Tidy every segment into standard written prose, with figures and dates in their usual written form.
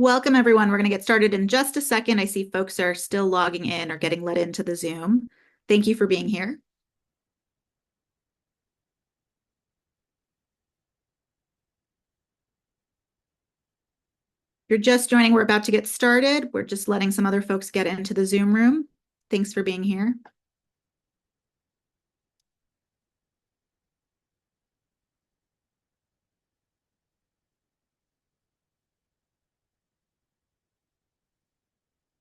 Welcome, everyone. We're going to get started in just a second. I see folks are still logging in or getting let into the Zoom. Thank you for being here. If you're just joining, we're about to get started. We're just letting some other folks get into the Zoom room. Thanks for being here.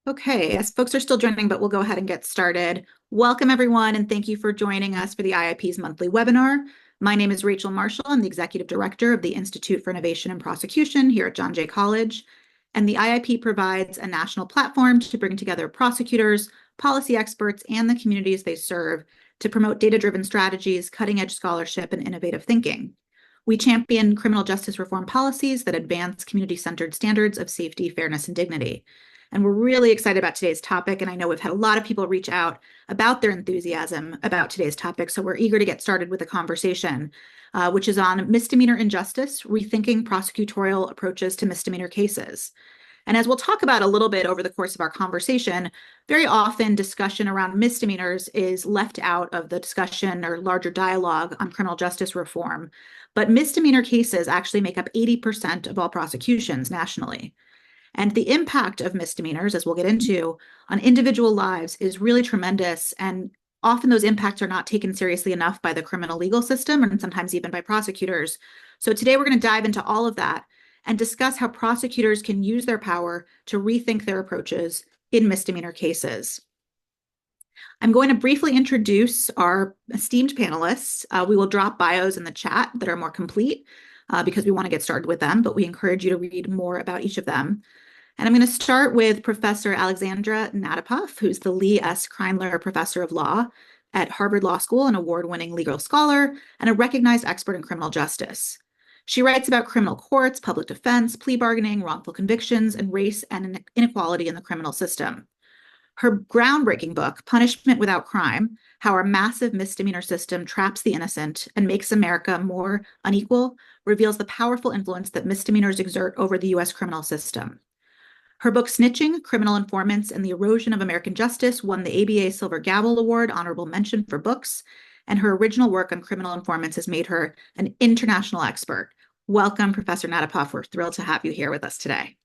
Okay, as folks are still joining, but we'll go ahead and get started. Welcome, everyone, and thank you for joining us for the IIP's monthly webinar. My name is Rachel Marshall. I'm the Executive Director of the Institute for Innovation and Prosecution here at John Jay College. And the IIP provides a national platform to bring together prosecutors, policy experts, and the communities they serve to promote data-driven strategies, cutting-edge scholarship, and innovative thinking. We champion criminal justice reform policies that advance community-centered standards of safety, fairness, and dignity. And we're really excited about today's topic. And I know we've had a lot of people reach out about their enthusiasm about today's topic. So we're eager to get started with a conversation, which is on misdemeanor injustice, rethinking prosecutorial approaches to misdemeanor cases. And as we'll talk about a little bit over the course of our conversation, very often discussion around misdemeanors is left out of the discussion or larger dialogue on criminal justice reform. But misdemeanor cases actually make up 80% of all prosecutions nationally. And the impact of misdemeanors, as we'll get into, on individual lives is really tremendous. And often those impacts are not taken seriously enough by the criminal legal system and sometimes even by prosecutors. So today we're going to dive into all of that and discuss how prosecutors can use their power to rethink their approaches in misdemeanor cases. I'm going to briefly introduce our esteemed panelists. We will drop bios in the chat that are more complete because we want to get started with them, but we encourage you to read more about each of them. And I'm going to start with Professor Alexandra Natapoff, who's the Lee S. Kreindler Professor of Law at Harvard Law School, an award-winning legal scholar, and a recognized expert in criminal justice. She writes about criminal courts, public defense, plea bargaining, wrongful convictions, and race and inequality in the criminal system. Her groundbreaking book, Punishment Without Crime: How Our Massive Misdemeanor System Traps the Innocent and Makes America More Unequal, reveals the powerful influence that misdemeanors exert over the U.S. criminal system. Her book, Snitching, Criminal Informants and the Erosion of American Justice, won the ABA Silver Gavel Award honorable mention for books, and her original work on criminal informants has made her an international expert. Welcome, Professor Natapoff. We're thrilled to have you here with us today.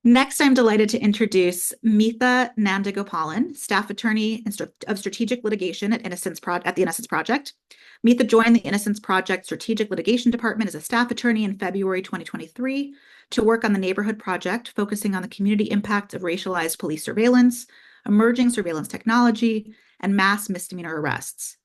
Next, I'm delighted to introduce Mitha Nandagopalan, staff attorney of strategic litigation at the Innocence Project. Mitha joined the Innocence Project Strategic Litigation Department as a staff attorney in February 2023 to work on the Neighborhood Project, focusing on the community impact of racialized police surveillance, emerging surveillance technology, and mass misdemeanor arrests.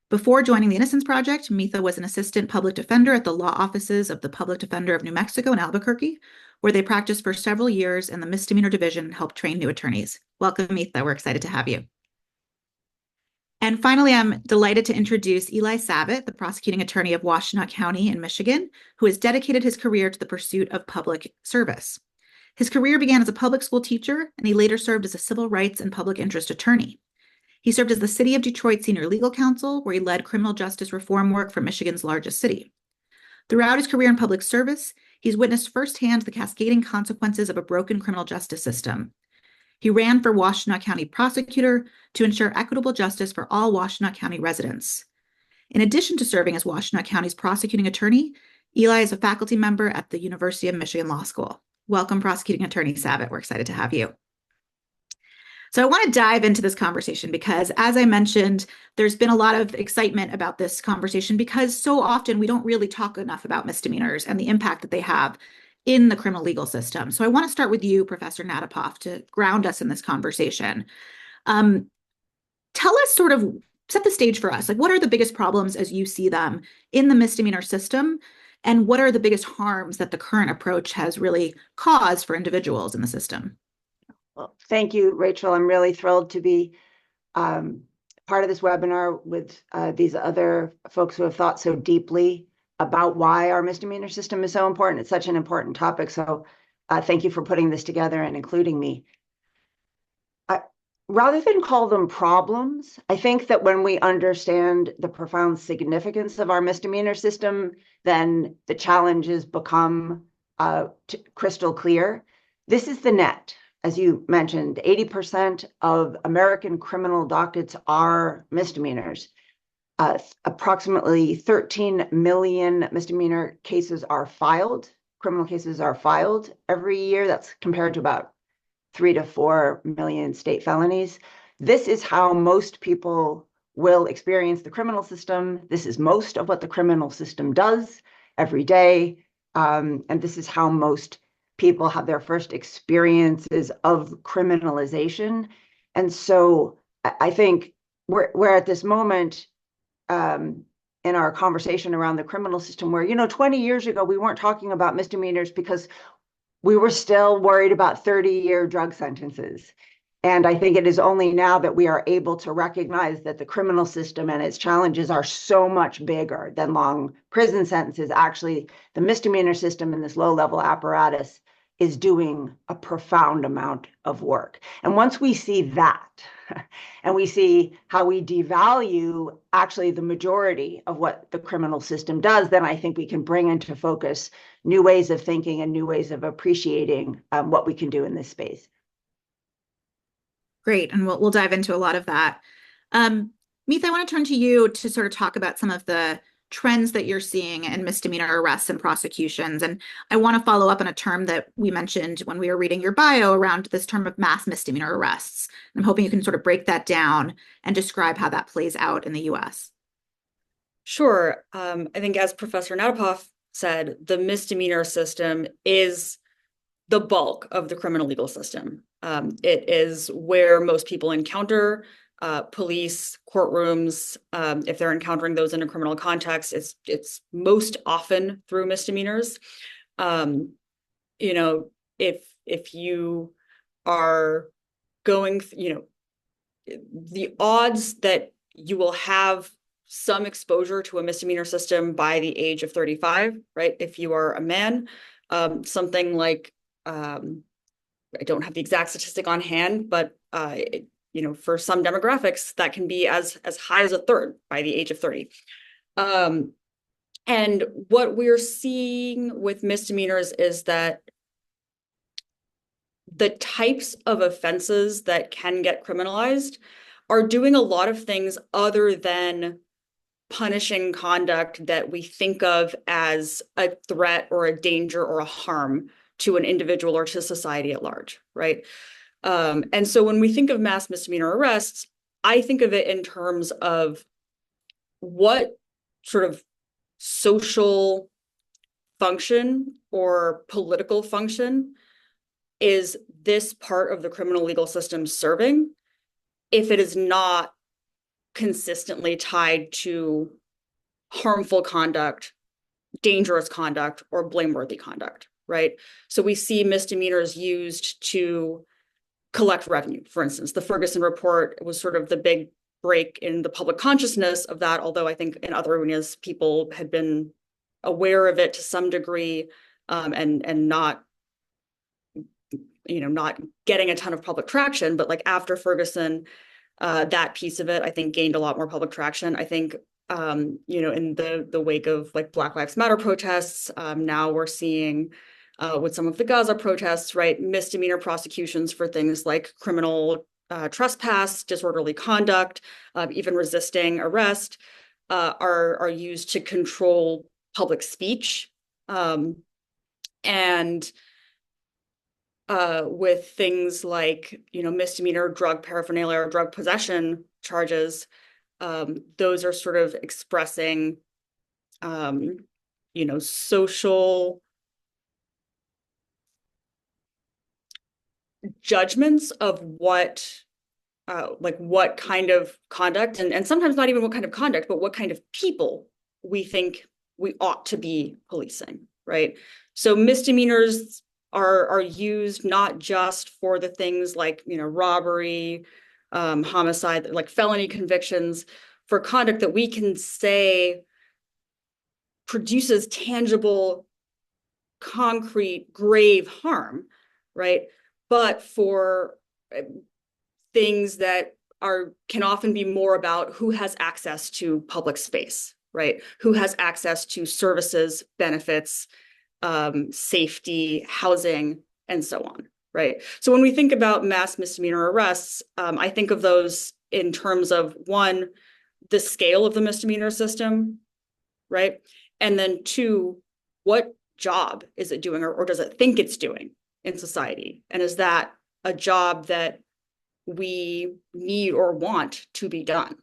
Before joining the Innocence Project, Mitha was an assistant public defender at the law offices of the Public Defender of New Mexico in Albuquerque, where they practiced for several years in the misdemeanor division and helped train new attorneys. Welcome, Mitha. We're excited to have you. And finally, I'm delighted to introduce Eli Savit, the prosecuting attorney of Washtenaw County in Michigan, who has dedicated his career to the pursuit of public service. His career began as a public school teacher, and he later served as a civil rights and public interest attorney. He served as the City of Detroit Senior Legal Counsel, where he led criminal justice reform work for Michigan's largest city. Throughout his career in public service, he's witnessed firsthand the cascading consequences of a broken criminal justice system. He ran for Washtenaw County prosecutor to ensure equitable justice for all Washtenaw County residents. In addition to serving as Washtenaw County's prosecuting attorney, Eli is a faculty member at the University of Michigan Law School. Welcome, prosecuting attorney Savit. We're excited to have you. So I want to dive into this conversation because, as I mentioned, there's been a lot of excitement about this conversation because so often we don't really talk enough about misdemeanors and the impact that they have in the criminal legal system. So I want to start with you, Professor Natapoff, to ground us in this conversation. Tell us, sort of set the stage for us. Like, what are the biggest problems as you see them in the misdemeanor system? And what are the biggest harms that the current approach has really caused for individuals in the system? Well, thank you, Rachel. I'm really thrilled to be part of this webinar with these other folks who have thought so deeply about why our misdemeanor system is so important. It's such an important topic. So thank you for putting this together and including me. Rather than call them problems, I think that when we understand the profound significance of our misdemeanor system, then the challenges become crystal clear. This is the net. As you mentioned, 80% of American criminal dockets are misdemeanors. Approximately 13 million misdemeanor cases are filed, criminal cases are filed every year. That's compared to about 3 to 4 million state felonies. This is how most people will experience the criminal system. This is most of what the criminal system does every day. And this is how most people have their first experiences of criminalization. And so I think we're at this moment in our conversation around the criminal system where, 20 years ago, we weren't talking about misdemeanors because we were still worried about 30-year drug sentences. And I think it is only now that we are able to recognize that the criminal system and its challenges are so much bigger than long prison sentences. Actually, the misdemeanor system in this low-level apparatus is doing a profound amount of work. And once we see that, and we see how we devalue actually the majority of what the criminal system does, then I think we can bring into focus new ways of thinking and new ways of appreciating what we can do in this space. Great, and we'll dive into a lot of that. Mitha, I want to turn to you to sort of talk about some of the trends that you're seeing in misdemeanor arrests and prosecutions. And I want to follow up on a term that we mentioned when we were reading your bio around this term of mass misdemeanor arrests. I'm hoping you can sort of break that down and describe how that plays out in the US. Sure. I think as Professor Natapoff said, the misdemeanor system is the bulk of the criminal legal system. It is where most people encounter police, courtrooms. If they're encountering those in a criminal context, it's most often through misdemeanors. If you are going, the odds that you will have some exposure to a misdemeanor system by the age of 35, right? If you are a man, something like I don't have the exact statistic on hand, but for some demographics, that can be as high as a third by the age of 30. And what we're seeing with misdemeanors is that the types of offenses that can get criminalized are doing a lot of things other than punishing conduct that we think of as a threat or a danger or a harm to an individual or to society at large, right? And so when we think of mass misdemeanor arrests, I think of it in terms of what sort of social function or political function is this part of the criminal legal system serving if it is not consistently tied to harmful conduct, dangerous conduct, or blameworthy conduct, right? So we see misdemeanors used to collect revenue. For instance, the Ferguson report was sort of the big break in the public consciousness of that, although I think in other arenas, people had been aware of it to some degree and not getting a ton of public traction. But like after Ferguson, that piece of it, I think, gained a lot more public traction. I think, in the wake of like Black Lives Matter protests, now we're seeing with some of the Gaza protests, right, misdemeanor prosecutions for things like criminal trespass, disorderly conduct, even resisting arrest, are used to control public speech. And with things like, misdemeanor drug paraphernalia or drug possession charges, those are sort of expressing, social judgments of what kind of conduct, and sometimes not even what kind of conduct, but what kind of people we think we ought to be policing, right? So misdemeanors are used not just for the things like, robbery, homicide, like felony convictions, for conduct that we can say produces tangible, concrete, grave harm, right? But for things that can often be more about who has access to public space, right? Who has access to services, benefits, safety, housing, and so on, right? So when we think about mass misdemeanor arrests, I think of those in terms of, one, the scale of the misdemeanor system, right? And then two, what job is it doing, or does it think it's doing in society? And is that a job that we need or want to be done?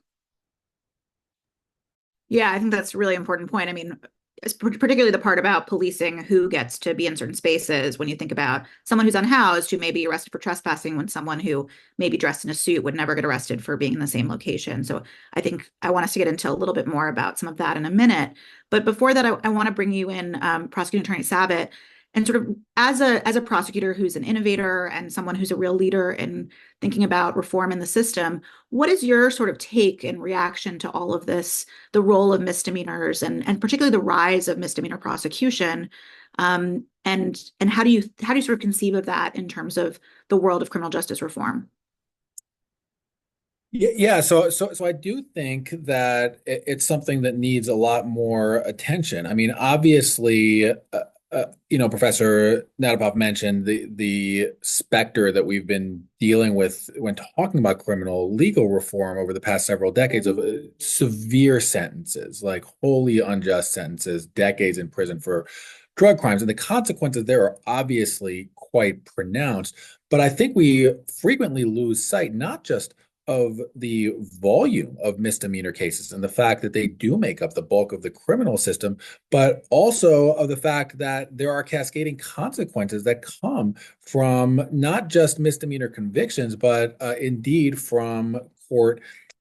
Yeah, I think that's a really important point. I mean, particularly the part about policing who gets to be in certain spaces. When you think about someone who's unhoused who may be arrested for trespassing, when someone who may be dressed in a suit would never get arrested for being in the same location. So I think I want us to get into a little bit more about some of that in a minute. But before that, I want to bring you in, Prosecuting Attorney Savit, and sort of as a prosecutor who's an innovator and someone who's a real leader in thinking about reform in the system, what is your sort of take and reaction to all of this, the role of misdemeanors and particularly the rise of misdemeanor prosecution, and how do you sort of conceive of that in terms of the world of criminal justice reform? Yeah, so I do think that it's something that needs a lot more attention. I mean, obviously, Professor Natapoff mentioned the specter that we've been dealing with when talking about criminal legal reform over the past several decades of severe sentences, like wholly unjust sentences, decades in prison for drug crimes. And the consequences there are obviously quite pronounced. But I think we frequently lose sight, not just of the volume of misdemeanor cases and the fact that they do make up the bulk of the criminal system, but also of the fact that there are cascading consequences that come from not just misdemeanor convictions, but indeed from court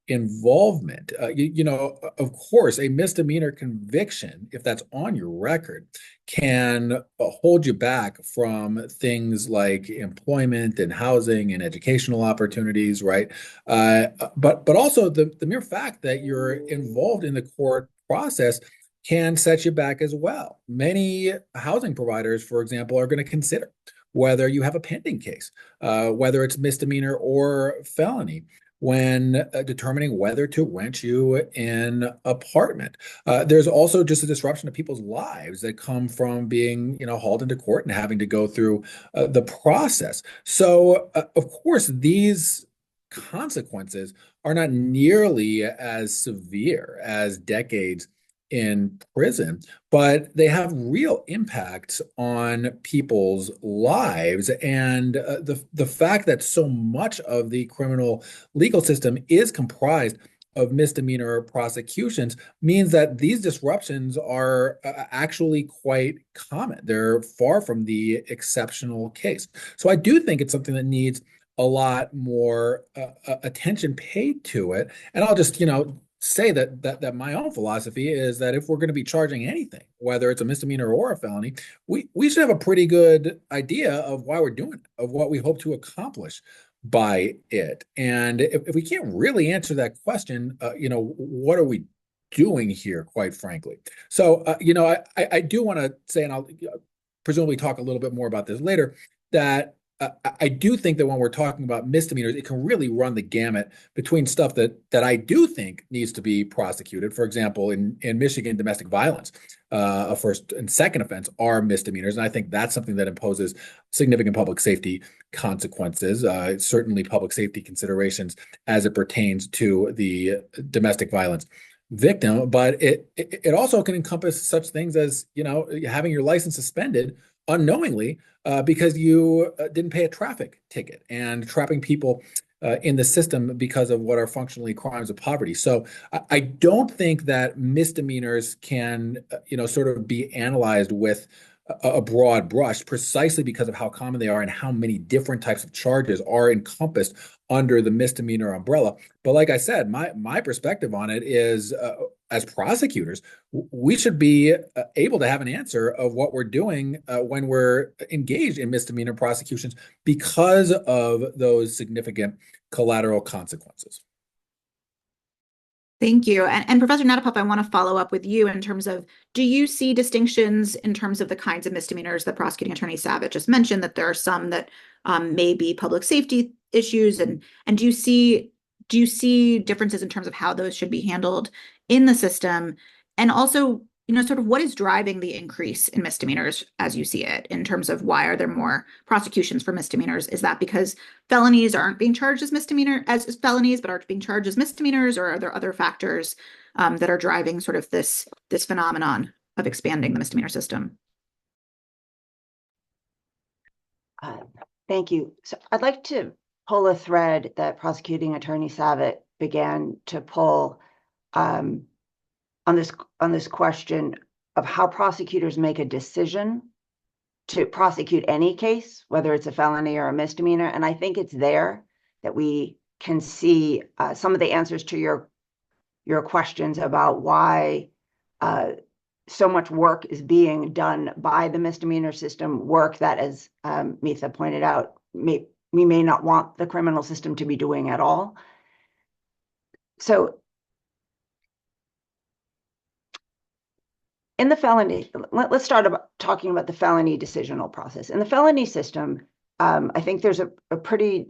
involvement. Of course, a misdemeanor conviction, if that's on your record, can hold you back from things like employment and housing and educational opportunities, right? But also the mere fact that you're involved in the court process can set you back as well. Many housing providers, for example, are going to consider whether you have a pending case, whether it's misdemeanor or felony, when determining whether to rent you an apartment. There's also just a disruption of people's lives that come from being, hauled into court and having to go through the process. So, of course, these consequences are not nearly as severe as decades in prison, but they have real impacts on people's lives. And the fact that so much of the criminal legal system is comprised of misdemeanor prosecutions means that these disruptions are actually quite common. They're far from the exceptional case. So I do think it's something that needs a lot more attention paid to it. And I'll just, say that my own philosophy is that if we're going to be charging anything, whether it's a misdemeanor or a felony, we should have a pretty good idea of why we're doing it, of what we hope to accomplish by it. And if we can't really answer that question, what are we doing here, quite frankly? So, I do want to say, and I'll presumably talk a little bit more about this later, that I do think that when we're talking about misdemeanors, it can really run the gamut between stuff that I do think needs to be prosecuted. For example, in Michigan, domestic violence, a first and second offense are misdemeanors. And I think that's something that imposes significant public safety consequences, certainly public safety considerations as it pertains to the domestic violence victim. But it also can encompass such things as, having your license suspended unknowingly because you didn't pay a traffic ticket, and trapping people in the system because of what are functionally crimes of poverty. So I don't think that misdemeanors can, sort of be analyzed with a broad brush, precisely because of how common they are and how many different types of charges are encompassed under the misdemeanor umbrella. But like I said, my perspective on it is, as prosecutors, we should be able to have an answer of what we're doing when we're engaged in misdemeanor prosecutions because of those significant collateral consequences. Thank you. And Professor Natapoff, I want to follow up with you in terms of, do you see distinctions in terms of the kinds of misdemeanors that Prosecuting Attorney Savit just mentioned, that there are some that may be public safety issues, and do you see differences in terms of how those should be handled in the system? And also, sort of what is driving the increase in misdemeanors as you see it, in terms of why are there more prosecutions for misdemeanors? Is that because felonies aren't being charged as as felonies, but are being charged as misdemeanors, or are there other factors that are driving sort of this phenomenon of expanding the misdemeanor system? Thank you. So I'd like to pull a thread that prosecuting attorney Savit began to pull on this question of how prosecutors make a decision to prosecute any case, whether it's a felony or a misdemeanor. And I think it's there that we can see some of the answers to your questions about why so much work is being done by the misdemeanor system, work that, as Mitha pointed out, we may not want the criminal system to be doing at all. So in the felony, let's start talking about the felony decisional process. In the felony system, I think there's a pretty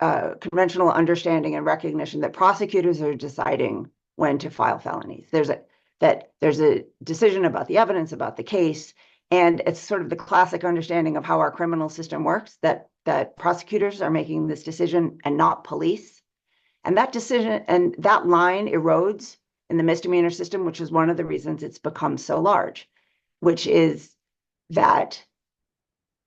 conventional understanding and recognition that prosecutors are deciding when to file felonies. There's a decision about the evidence, about the case, and it's sort of the classic understanding of how our criminal system works, that prosecutors are making this decision and not police. And that decision and that line erodes in the misdemeanor system, which is one of the reasons it's become so large, which is that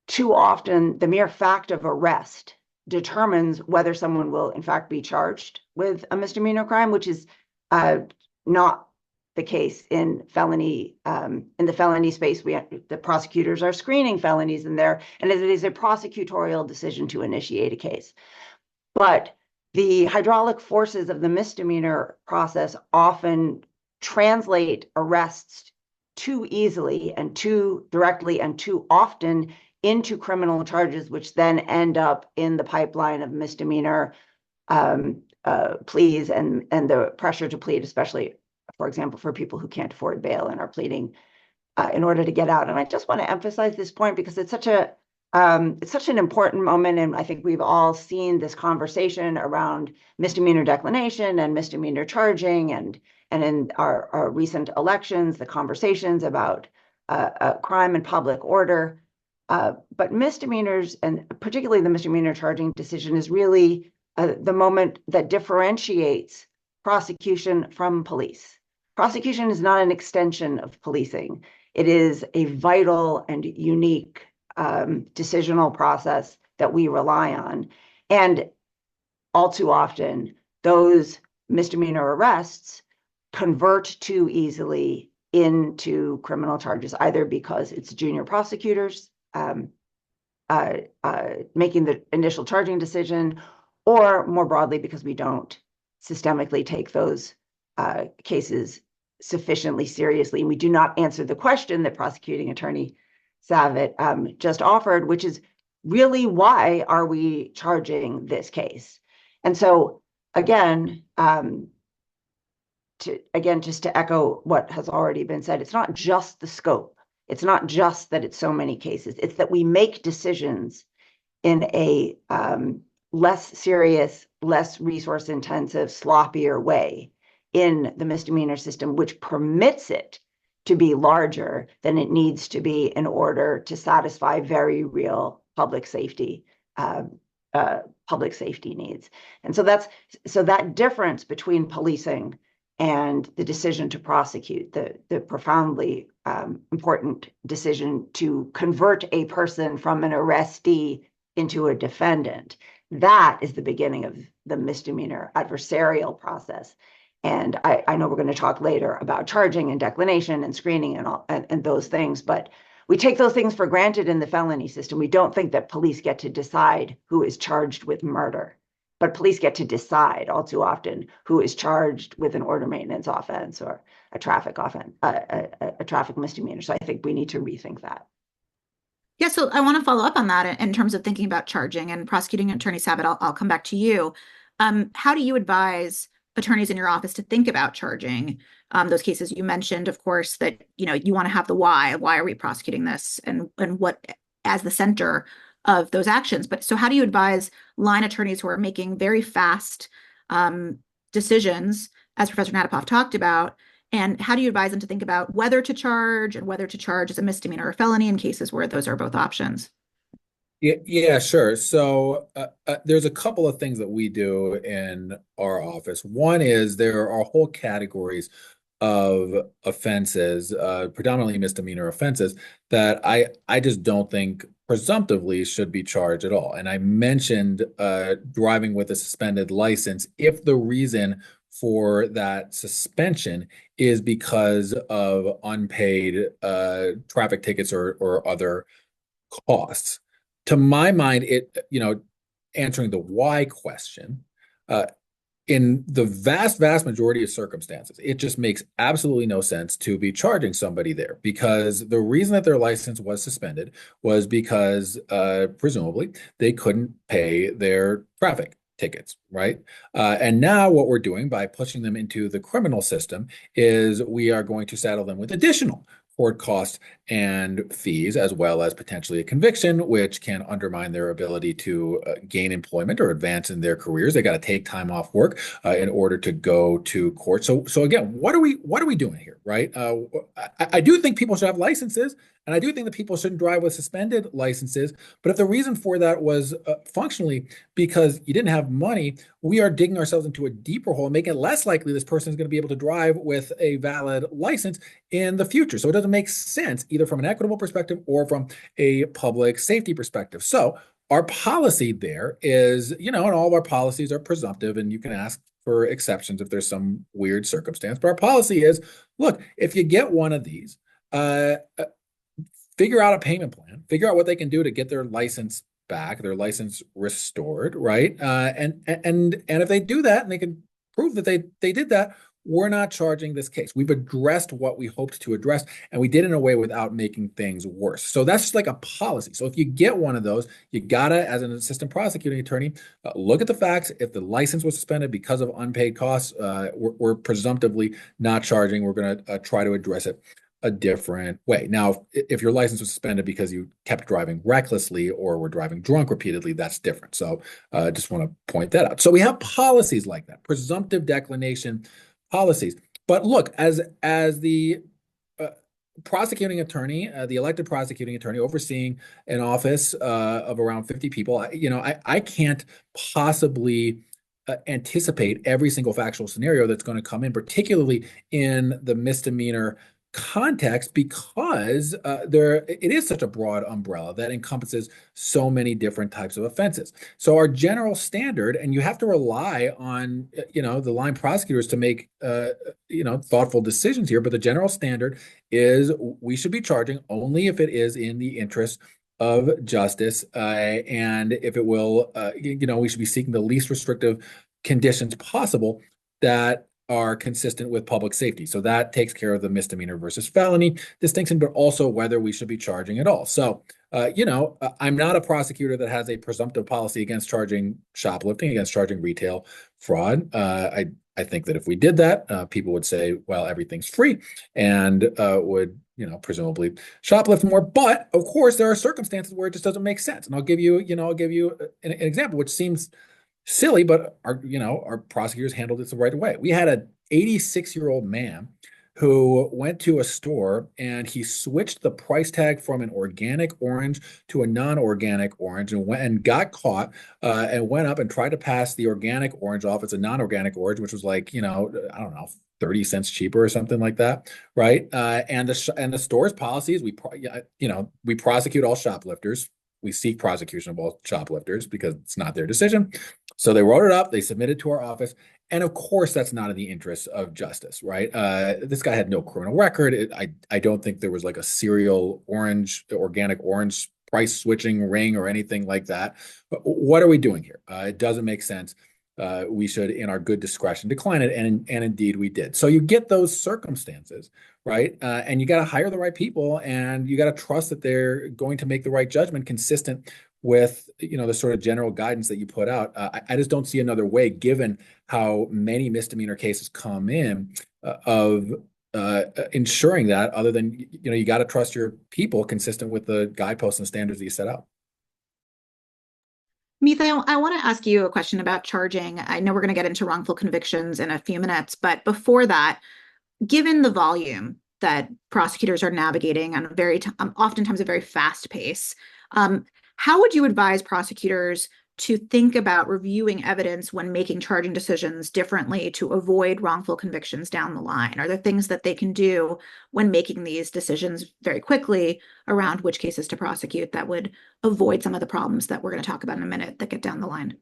too often the mere fact of arrest determines whether someone will in fact be charged with a misdemeanor crime, which is not the case in felony. In the felony space, the prosecutors are screening felonies in there, and it is a prosecutorial decision to initiate a case. But the hydraulic forces of the misdemeanor process often translate arrests too easily and too directly and too often into criminal charges, which then end up in the pipeline of misdemeanor pleas and the pressure to plead, especially, for example, for people who can't afford bail and are pleading in order to get out. And I just want to emphasize this point because it's such an important moment, and I think we've all seen this conversation around misdemeanor declination and misdemeanor charging, and in our recent elections, the conversations about crime and public order. But misdemeanors, and particularly the misdemeanor charging decision, is really the moment that differentiates prosecution from police. Prosecution is not an extension of policing. It is a vital and unique decisional process that we rely on. And all too often, those misdemeanor arrests convert too easily into criminal charges, either because it's junior prosecutors making the initial charging decision, or more broadly, because we don't systemically take those cases sufficiently seriously. And we do not answer the question that prosecuting attorney Savit just offered, which is really, why are we charging this case? And so again, just to echo what has already been said, it's not just the scope. It's not just that it's so many cases. It's that we make decisions in a less serious, less resource intensive, sloppier way in the misdemeanor system, which permits it to be larger than it needs to be in order to satisfy very real public safety needs. And so that difference between policing and the decision to prosecute, the profoundly important decision to convert a person from an arrestee into a defendant, that is the beginning of the misdemeanor adversarial process. And I know we're going to talk later about charging and declination and screening and those things, but we take those things for granted in the felony system. We don't think that police get to decide who is charged with murder, but police get to decide all too often who is charged with an order maintenance offense or a traffic offense, a traffic misdemeanor. So I think we need to rethink that. Yeah, so I want to follow up on that in terms of thinking about charging, and prosecuting attorney Savit, I'll come back to you. How do you advise attorneys in your office to think about charging those cases? You mentioned, of course, that you want to have the why are we prosecuting this, and what as the center of those actions. But so how do you advise line attorneys who are making very fast decisions, as Professor Natapoff talked about, And how do you advise them to think about whether to charge and whether to charge as a misdemeanor or felony in cases where those are both options? Yeah, sure. So there's a couple of things that we do in our office. One is there are whole categories of offenses, predominantly misdemeanor offenses, that I just don't think presumptively should be charged at all. And I mentioned driving with a suspended license if the reason for that suspension is because of unpaid traffic tickets or other costs. To my mind, answering the why question, uh, in the vast majority of circumstances, it just makes absolutely no sense to be charging somebody there because the reason that their license was suspended was because presumably they couldn't pay their traffic tickets, right? And now what we're doing by pushing them into the criminal system is we are going to saddle them with additional court costs and fees, as well as potentially a conviction, which can undermine their ability to gain employment or advance in their careers. They got to take time off work in order to go to court. So again, what are we doing here, right? I do think people should have licenses, and I do think that people shouldn't drive with suspended licenses. But if the reason for that was functionally because you didn't have money, we are digging ourselves into a deeper hole, making it less likely this person is going to be able to drive with a valid license in the future. So it doesn't make sense either from an equitable perspective or from a public safety perspective. So our policy there is, and all of our policies are presumptive, and you can ask for exceptions if there's some weird circumstance. But our policy is, look, if you get one of these, figure out a payment plan, figure out what they can do to get their license back, their license restored, right? And if they do that and they can prove that they did that, we're not charging this case. We've addressed what we hoped to address, and we did it in a way without making things worse. So that's just like a policy. So if you get one of those, you gotta, as an assistant prosecuting attorney, look at the facts. If the license was suspended because of unpaid costs, we're presumptively not charging. We're going to try to address it a different way. Now, if your license was suspended because you kept driving recklessly or were driving drunk repeatedly, that's different. So just want to point that out. So we have policies like that, presumptive declination policies. But look, as the prosecuting attorney, the elected prosecuting attorney overseeing an office of around 50 people, I can't possibly anticipate every single factual scenario that's going to come in, particularly in the misdemeanor context, because it is such a broad umbrella that encompasses so many different types of offenses. So our general standard, and you have to rely on the line prosecutors to make thoughtful decisions here, but the general standard is we should be charging only if it is in the interest of justice, and if it will, we should be seeking the least restrictive conditions possible that are consistent with public safety. So that takes care of the misdemeanor versus felony distinction, but also whether we should be charging at all. So, I'm not a prosecutor that has a presumptive policy against charging shoplifting, against charging retail fraud. I think that if we did that, people would say, well, everything's free, and would presumably shoplift more. But of course, there are circumstances where it just doesn't make sense. And I'll give you an example, which seems silly, but our prosecutors handled it the right way. We had an 86-year-old man who went to a store and he switched the price tag from an organic orange to a non-organic orange and went and got caught and went up and tried to pass the organic orange off as a non-organic orange, which was like, I don't know, 30 cents cheaper or something like that, right? And the store's policy is we prosecute all shoplifters. We seek prosecution of all shoplifters because it's not their decision. So they wrote it up, they submitted to our office, and of course that's not in the interest of justice, right? This guy had no criminal record. I don't think there was like a serial organic orange price switching ring or anything like that. But what are we doing here? It doesn't make sense. We should, in our good discretion, decline it, and indeed we did. So you get those circumstances, right? And you got to hire the right people, and you got to trust that they're going to make the right judgment consistent with the sort of general guidance that you put out. I just don't see another way, given how many misdemeanor cases come in, of ensuring that, other than you got to trust your people consistent with the guideposts and standards that you set out. Mitha, I want to ask you a question about charging. I know we're going to get into wrongful convictions in a few minutes, but before that, given the volume that prosecutors are navigating on a oftentimes a very fast pace, how would you advise prosecutors to think about reviewing evidence when making charging decisions differently to avoid wrongful convictions down the line? Are there things that they can do when making these decisions very quickly around which cases to prosecute that would avoid some of the problems that we're going to talk about in a minute that get down the line?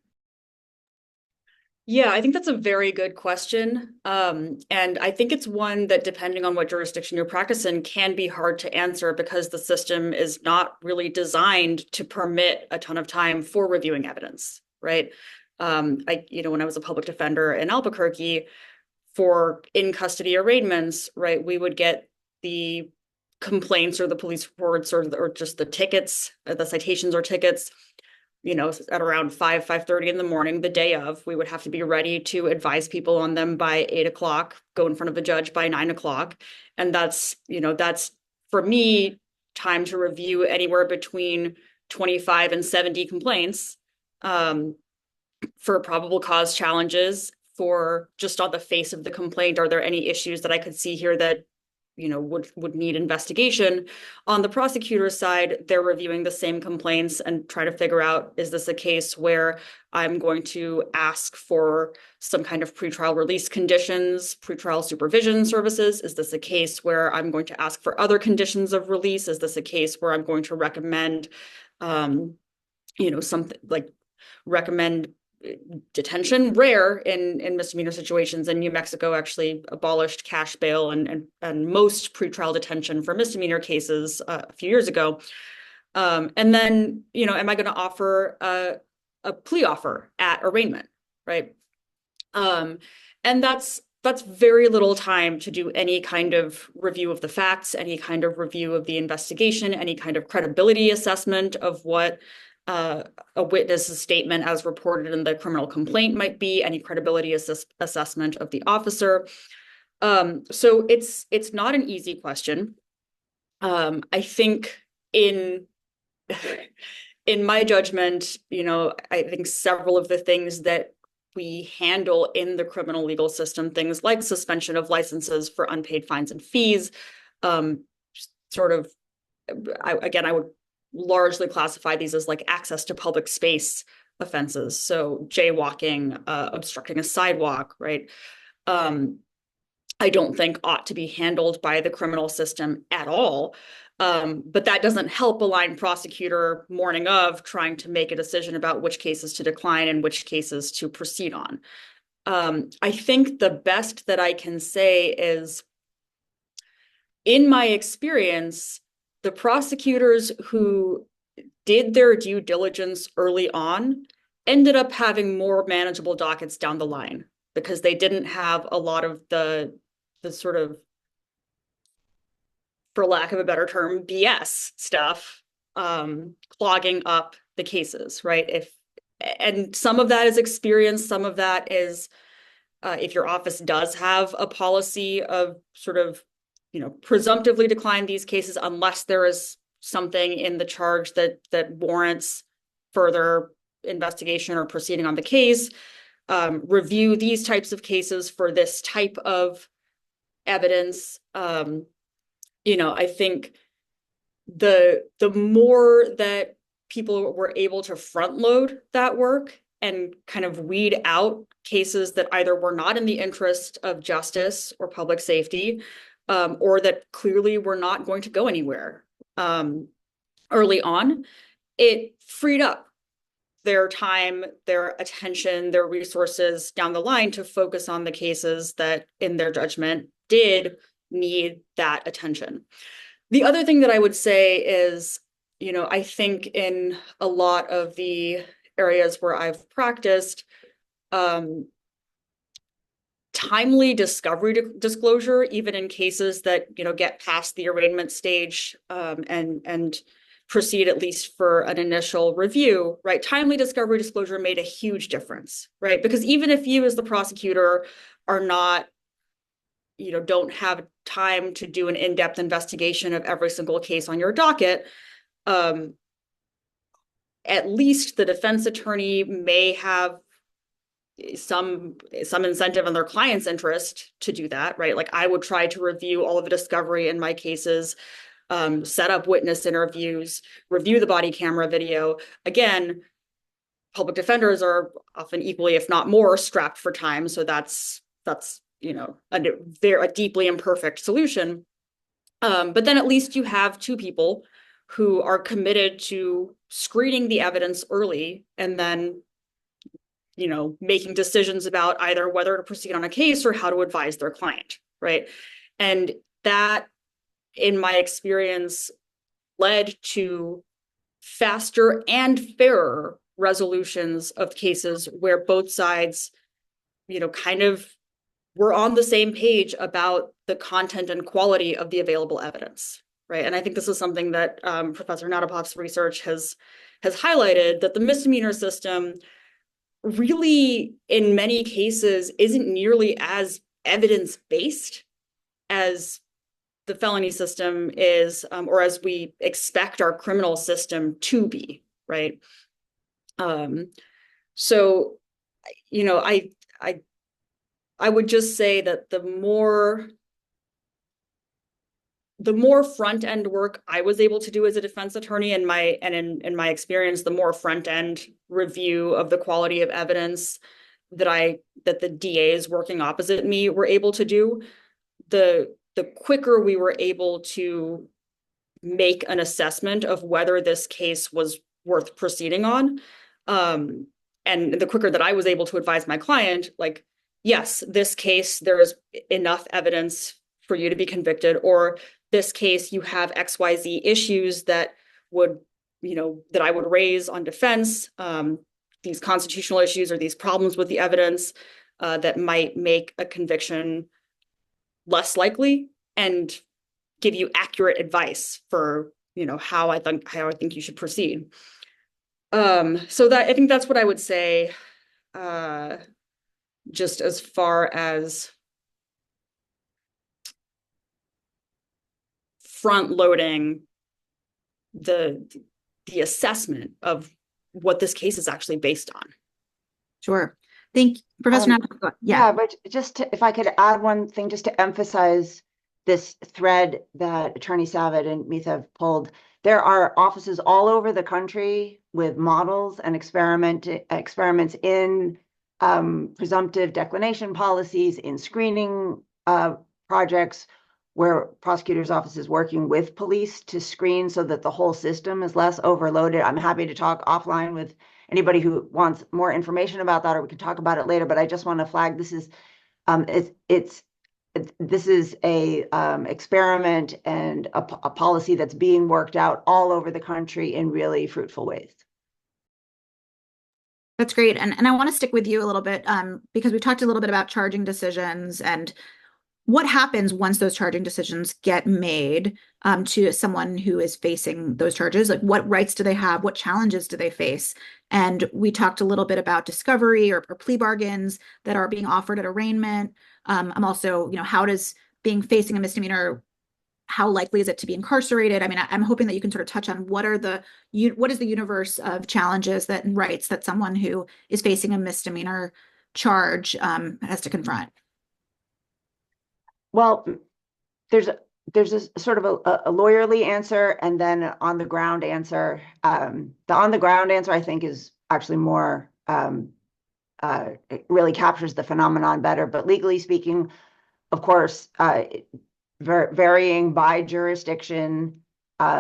Yeah, I think that's a very good question. And I think it's one that, depending on what jurisdiction you're practicing, can be hard to answer because the system is not really designed to permit a ton of time for reviewing evidence, right? When I was a public defender in Albuquerque for in custody arraignments, right, we would get the complaints or the police reports or just the tickets, the citations or tickets, at around 5:30 in the morning, the day of. We would have to be ready to advise people on them by 8 o'clock, go in front of the judge by 9 o'clock. And that's for me, time to review anywhere between 25 and 70 complaints for probable cause challenges, for just on the face of the complaint. Are there any issues that I could see here that would need investigation? On the prosecutor's side, they're reviewing the same complaints and try to figure out, is this a case where I'm going to ask for some kind of pretrial release conditions, pretrial supervision services? Is this a case where I'm going to ask for other conditions of release? Is this a case where I'm going to recommend, something like recommend detention? Rare in misdemeanor situations, and New Mexico actually abolished cash bail and most pretrial detention for misdemeanor cases a few years ago. And then, am I going to offer a plea offer at arraignment, right? And that's very little time to do any kind of review of the facts, any kind of review of the investigation, any kind of credibility assessment of what a witness's statement as reported in the criminal complaint might be, any credibility assessment of the officer. So it's not an easy question. I think in my judgment, I think several of the things that we handle in the criminal legal system, things like suspension of licenses for unpaid fines and fees, I would largely classify these as like access to public space offenses. So jaywalking, obstructing a sidewalk, right? I don't think ought to be handled by the criminal system at all. But that doesn't help a line prosecutor morning of trying to make a decision about which cases to decline and which cases to proceed on. I think the best that I can say is, in my experience, the prosecutors who did their due diligence early on ended up having more manageable dockets down the line because they didn't have a lot of the sort of, for lack of a better term, BS stuff clogging up the cases, right? And some of that is experience, some of that is if your office does have a policy of sort of presumptively decline these cases unless there is something in the charge that warrants further investigation or proceeding on the case. Review these types of cases for this type of evidence. I think the more that people were able to front load that work and kind of weed out cases that either were not in the interest of justice or public safety, or that clearly were not going to go anywhere early on, it freed up their time, their attention, their resources down the line to focus on the cases that, in their judgment, did need that attention. The other thing that I would say is, I think in a lot of the areas where I've practiced, timely discovery disclosure, even in cases that get past the arraignment stage and proceed at least for an initial review, right? Timely discovery disclosure made a huge difference, right? Because even if you as the prosecutor are not, don't have time to do an in-depth investigation of every single case on your docket, at least the defense attorney may have some incentive in their client's interest to do that, right? Like I would try to review all of the discovery in my cases, set up witness interviews, review the body camera video. Again, public defenders are often equally, if not more, strapped for time. So that's a deeply imperfect solution. But then at least you have two people who are committed to screening the evidence early and then, making decisions about either whether to proceed on a case or how to advise their client, right? And that, in my experience, led to faster and fairer resolutions of cases where both sides, kind of were on the same page about the content and quality of the available evidence, right? And I think this is something that Professor Natapoff's research has highlighted, that the misdemeanor system really, in many cases, isn't nearly as evidence-based as the felony system is, or as we expect our criminal system to be, right? So, I would just say that the more front end work I was able to do as a defense attorney, in my experience, the more front end review of the quality of evidence that the DAs working opposite me were able to do, the quicker we were able to make an assessment of whether this case was worth proceeding on. And the quicker that I was able to advise my client, like, yes, this case, there is enough evidence for you to be convicted, or this case, you have XYZ issues that I would raise on defense, these constitutional issues or these problems with the evidence that might make a conviction less likely, and give you accurate advice for, how I think you should proceed. So that, I think that's what I would say, just as far as front loading the assessment of what this case is actually based on. Sure. Thank you, Professor Natapoff. Yeah, but if I could add one thing just to emphasize this thread that Attorney Savit and Mitha have pulled. There are offices all over the country with models and experiments in presumptive declination policies, in screening projects, where prosecutors' offices working with police to screen so that the whole system is less overloaded. I'm happy to talk offline with anybody who wants more information about that, or we can talk about it later. But I just want to flag this is this is a experiment and a policy that's being worked out all over the country in really fruitful ways. That's great. And I want to stick with you a little bit because we talked a little bit about charging decisions and what happens once those charging decisions get made to someone who is facing those charges. Like, what rights do they have? What challenges do they face? And we talked a little bit about discovery or plea bargains that are being offered at arraignment. I'm also, how does facing a misdemeanor, how likely is it to be incarcerated? I mean, I'm hoping that you can sort of touch on what is the universe of challenges and rights that someone who is facing a misdemeanor charge has to confront. Well, there's a sort of a lawyerly answer and then an on the ground answer. The on the ground answer, I think, is actually more it really captures the phenomenon better. But legally speaking, of course, varying by jurisdiction,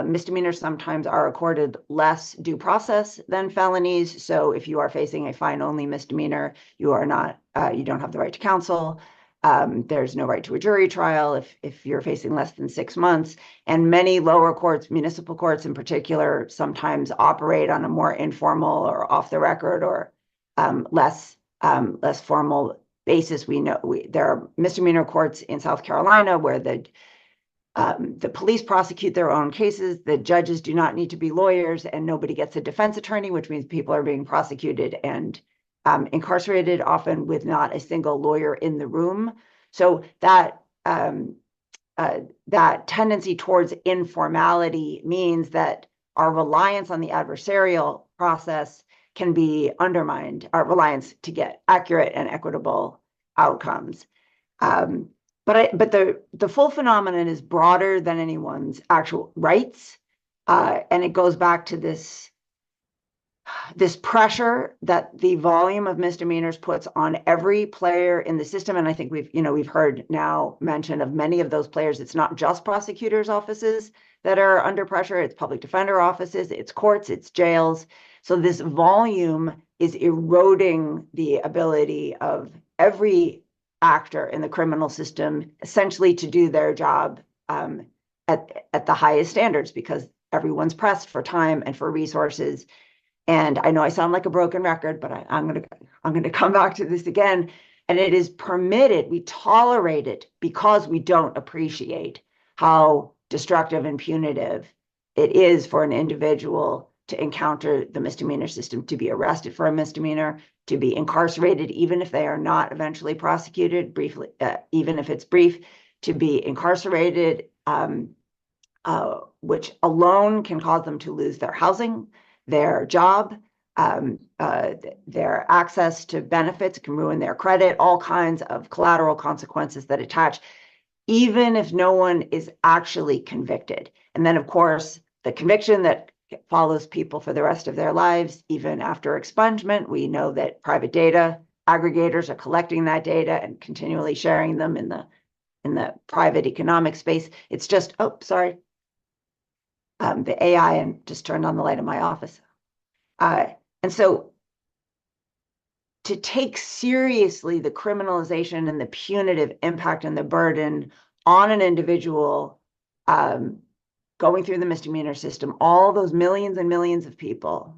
misdemeanors sometimes are accorded less due process than felonies. So if you are facing a fine-only misdemeanor, you don't have the right to counsel. There's no right to a jury trial if you're facing less than 6 months. And many lower courts, municipal courts in particular, sometimes operate on a more informal or off the record or less formal basis. We know there are misdemeanor courts in South Carolina where the police prosecute their own cases. The judges do not need to be lawyers, and nobody gets a defense attorney, which means people are being prosecuted and incarcerated, often with not a single lawyer in the room. So that tendency towards informality means that our reliance on the adversarial process can be undermined, our reliance to get accurate and equitable outcomes. But the full phenomenon is broader than anyone's actual rights, and it goes back to this pressure that the volume of misdemeanors puts on every player in the system. And I think we've heard now mention of many of those players. It's not just prosecutors' offices that are under pressure, it's public defender offices, it's courts, it's jails. So this volume is eroding the ability of every actor in the criminal system essentially to do their job at the highest standards, because everyone's pressed for time and for resources. And I know I sound like a broken record, but I'm going to come back to this again. And it is permitted, we tolerate it because we don't appreciate how destructive and punitive it is for an individual to encounter the misdemeanor system, to be arrested for a misdemeanor, to be incarcerated, even if they are not eventually prosecuted, briefly, even if it's brief, to be incarcerated, which alone can cause them to lose their housing, their job, their access to benefits, can ruin their credit, all kinds of collateral consequences that attach, even if no one is actually convicted. And then, of course, the conviction that follows people for the rest of their lives, even after expungement. We know that private data aggregators are collecting that data and continually sharing them in the private economic space. It's just, oh, sorry. The AI and just turned on the light in my office. And so to take seriously the criminalization and the punitive impact and the burden on an individual going through the misdemeanor system, all those millions and millions of people,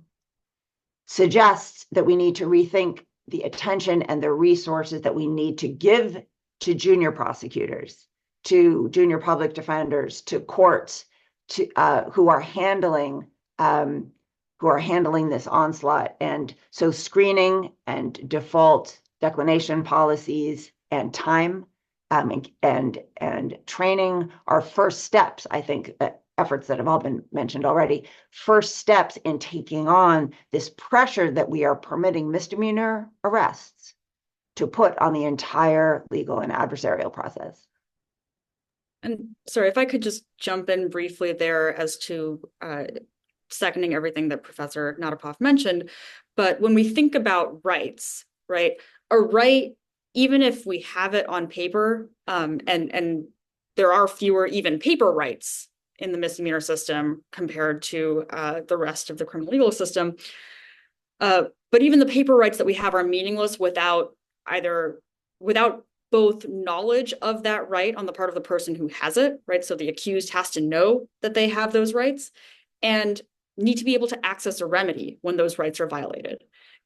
suggests that we need to rethink the attention and the resources that we need to give to junior prosecutors, to junior public defenders, to courts, to who are handling this onslaught. And so screening and default declination policies and time and training are first steps, I think, efforts that have all been mentioned already, first steps in taking on this pressure that we are permitting misdemeanor arrests to put on the entire legal and adversarial process. And sorry, if I could just jump in briefly there as to seconding everything that Professor Natapoff mentioned. But when we think about rights, right, a right, even if we have it on paper, and there are fewer even paper rights in the misdemeanor system compared to the rest of the criminal legal system. But even the paper rights that we have are meaningless without both knowledge of that right on the part of the person who has it, right? So the accused has to know that they have those rights and need to be able to access a remedy when those rights are violated.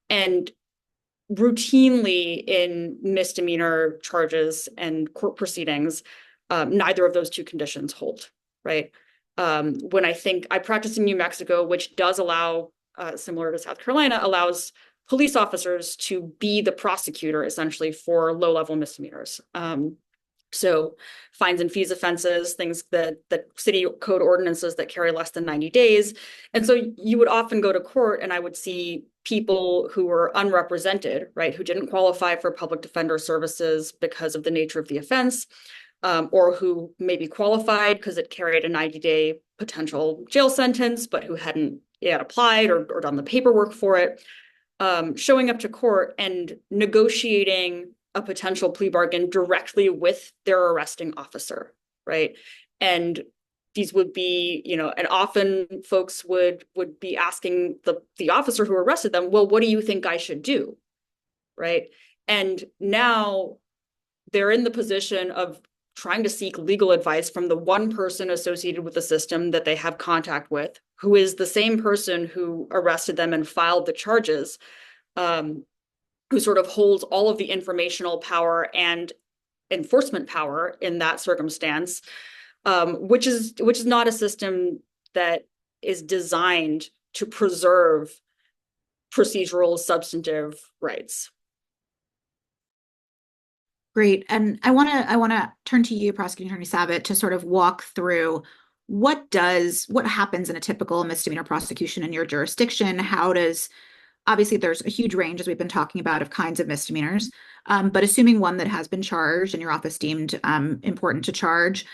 And routinely in misdemeanor charges and court proceedings, neither of those two conditions hold, right? When I practice in New Mexico, which does allow, similar to South Carolina, allows police officers to be the prosecutor essentially for low-level misdemeanors. So fines and fees offenses, things that city code ordinances that carry less than 90 days. And so you would often go to court and I would see people who were unrepresented, right, who didn't qualify for public defender services because of the nature of the offense, or who maybe qualified because it carried a 90-day potential jail sentence, but who hadn't yet applied or done the paperwork for it, showing up to court and negotiating a potential plea bargain directly with their arresting officer, right? And these would be, and often folks would be asking the officer who arrested them, well, what do you think I should do, right? And now they're in the position of trying to seek legal advice from the one person associated with the system that they have contact with, who is the same person who arrested them and filed the charges, who sort of holds all of the informational power and enforcement power in that circumstance, which is not a system that is designed to preserve procedural substantive rights. Great. And I want to turn to you, Prosecuting Attorney Savit, to sort of walk through what happens in a typical misdemeanor prosecution in your jurisdiction. How does obviously there's a huge range, as we've been talking about, of kinds of misdemeanors. But assuming one that has been charged and your office deemed important to charge,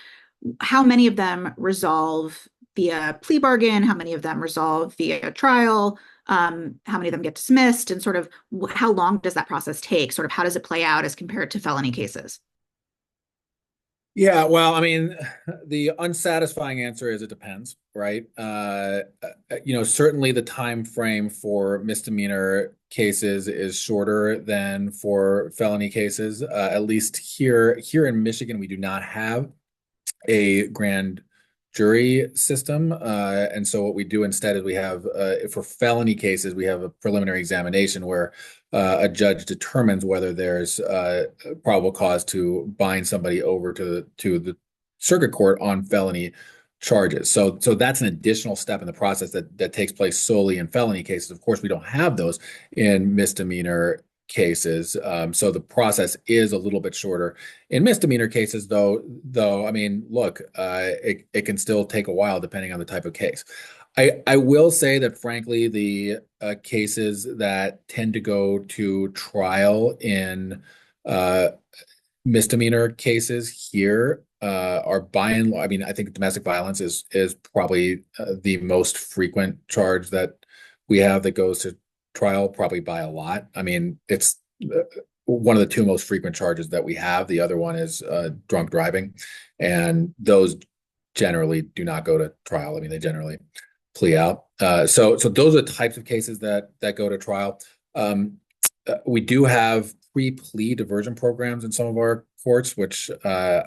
how many of them resolve via plea bargain? How many of them resolve via trial? How many of them get dismissed? And sort of how long does that process take? Sort of how does it play out as compared to felony cases? Yeah, well, I mean, the unsatisfying answer is it depends, right? Certainly the time frame for misdemeanor cases is shorter than for felony cases. At least here in Michigan, we do not have a grand jury system. And so what we do instead is we have, for felony cases, we have a preliminary examination where a judge determines whether there's probable cause to bind somebody over to the circuit court on felony charges. So that's an additional step in the process that takes place solely in felony cases. Of course, we don't have those in misdemeanor cases. So the process is a little bit shorter. In misdemeanor cases, though, I mean, look, it can still take a while depending on the type of case. I will say that, frankly, the cases that tend to go to trial in misdemeanor cases here are by and large, I mean, I think domestic violence is probably the most frequent charge that we have that goes to trial, probably by a lot. I mean, it's one of the two most frequent charges that we have. The other one is drunk driving, and those generally do not go to trial. I mean, they generally plea out. So those are the types of cases that go to trial. We do have pre-plea diversion programs in some of our courts, which I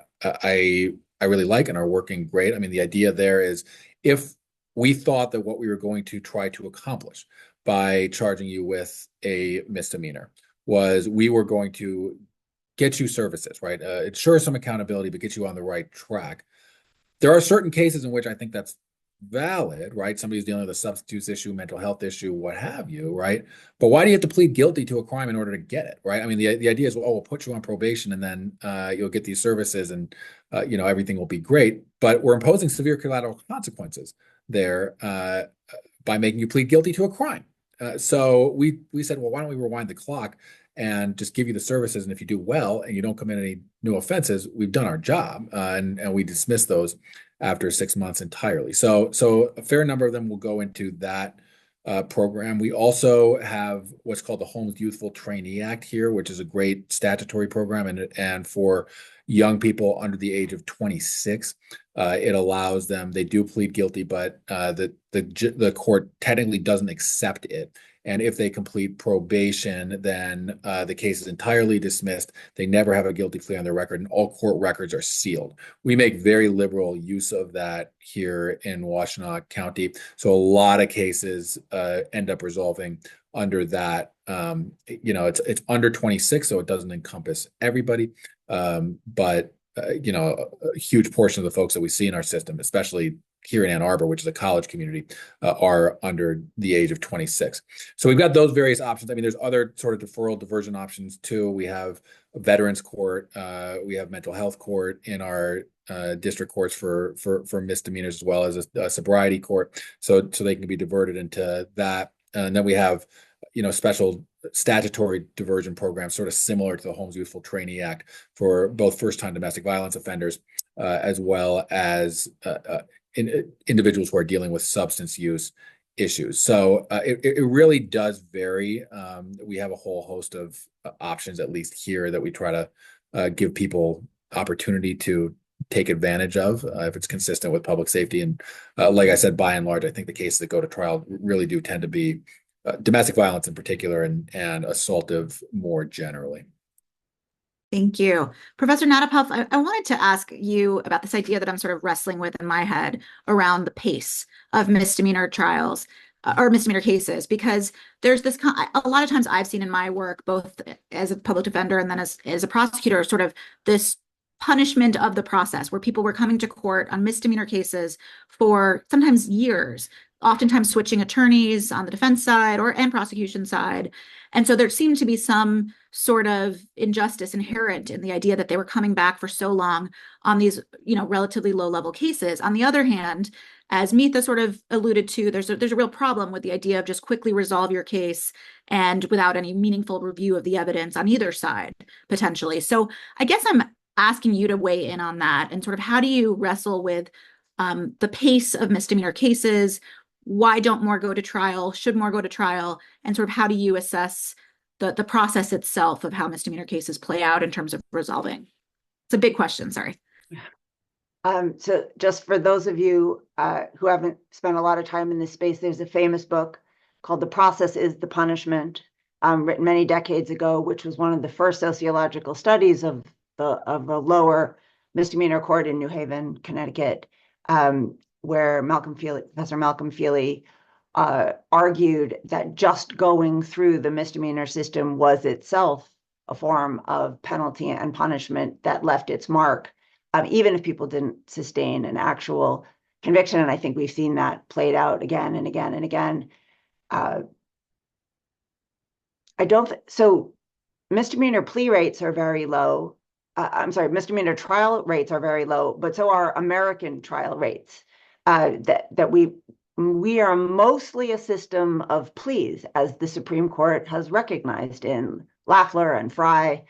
really like and are working great. I mean, the idea there is if we thought that what we were going to try to accomplish by charging you with a misdemeanor was we were going to get you services, right? Ensure some accountability, but get you on the right track. There are certain cases in which I think that's valid, right? Somebody's dealing with a substance use issue, mental health issue, what have you, right? But why do you have to plead guilty to a crime in order to get it, right? I mean, the idea is, well, we'll put you on probation and then you'll get these services and, everything will be great. But we're imposing severe collateral consequences there by making you plead guilty to a crime. So we said, well, why don't we rewind the clock and just give you the services? And if you do well and you don't commit any new offenses, we've done our job, and we dismiss those after 6 months entirely. So a fair number of them will go into that program. We also have what's called the Homes Youthful Trainee Act here, which is a great statutory program, and for young people under the age of 26, it allows them. They do plead guilty, but the court technically doesn't accept it. And if they complete probation, then the case is entirely dismissed. They never have a guilty plea on their record, and all court records are sealed. We make very liberal use of that here in Washtenaw County. So a lot of cases end up resolving under that. It's under 26, so it doesn't encompass everybody. But a huge portion of the folks that we see in our system, especially here in Ann Arbor, which is a college community, are under the age of 26. So we've got those various options. I mean, there's other sort of deferral diversion options too. We have a veterans court. We have mental health court in our district courts for misdemeanors, as well as a sobriety court. So they can be diverted into that. And then we have, special statutory diversion programs, sort of similar to the Homes Youthful Trainee Act, for both first-time domestic violence offenders, as well as individuals who are dealing with substance use issues. So it really does vary. We have a whole host of options, at least here, that we try to give people opportunity to take advantage of if it's consistent with public safety. And like I said, by and large, I think the cases that go to trial really do tend to be domestic violence in particular, and assaultive more generally. Thank you. Professor Natapoff, I wanted to ask you about this idea that I'm sort of wrestling with in my head around the pace of misdemeanor trials or misdemeanor cases, because there's this, a lot of times I've seen in my work, both as a public defender and then as a prosecutor, sort of this punishment of the process where people were coming to court on misdemeanor cases for sometimes years, oftentimes switching attorneys on the defense side and prosecution side. And so there seemed to be some sort of injustice inherent in the idea that they were coming back for so long on these, relatively low-level cases. On the other hand, as Mitha sort of alluded to, there's a real problem with the idea of just quickly resolve your case and without any meaningful review of the evidence on either side, potentially. So I guess I'm asking you to weigh in on that, and sort of how do you wrestle with the pace of misdemeanor cases? Why don't more go to trial? Should more go to trial? And sort of how do you assess the process itself of how misdemeanor cases play out in terms of resolving? It's a big question, sorry. So just for those of you who haven't spent a lot of time in this space, there's a famous book called The Process is the Punishment, written many decades ago, which was one of the first sociological studies of the lower misdemeanor court in New Haven, Connecticut, where Professor Malcolm Feely argued that just going through the misdemeanor system was itself a form of penalty and punishment that left its mark, even if people didn't sustain an actual conviction. And I think we've seen that played out again and again and again. So misdemeanor plea rates are very low. Misdemeanor trial rates are very low, but so are American trial rates. That we are mostly a system of pleas, as the Supreme Court has recognized in Lafler and Frye.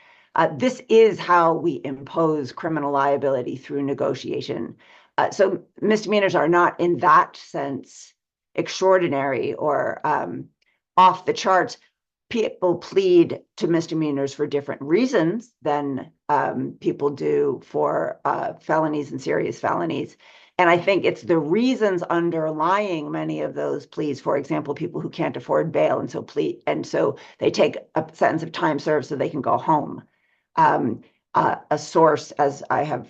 This is how we impose criminal liability through negotiation. So misdemeanors are not, in that sense, extraordinary or off the charts. People plead to misdemeanors for different reasons than people do for felonies and serious felonies. And I think it's the reasons underlying many of those pleas. For example, people who can't afford bail and so they take a sentence of time served so they can go home. A source, as I have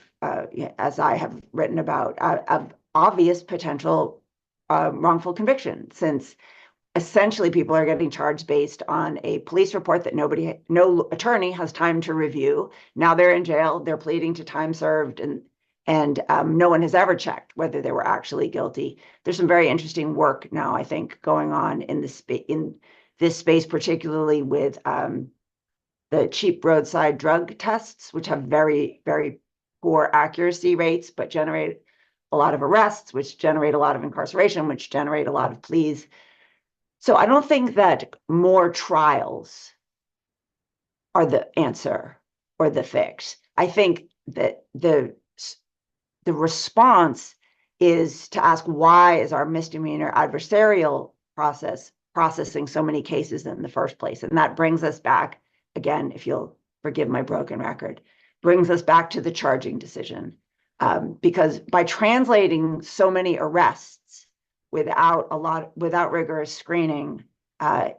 written about, of obvious potential wrongful conviction, since essentially people are getting charged based on a police report that no attorney has time to review. Now they're in jail, they're pleading to time served, and no one has ever checked whether they were actually guilty. There's some very interesting work now, I think, going on in this space, particularly with the cheap roadside drug tests, which have very, very poor accuracy rates, but generate a lot of arrests, which generate a lot of incarceration, which generate a lot of pleas. So I don't think that more trials are the answer or the fix. I think that the response is to ask, why is our misdemeanor adversarial process processing so many cases in the first place? And that brings us back, again, if you'll forgive my broken record, brings us back to the charging decision. Because by translating so many arrests without rigorous screening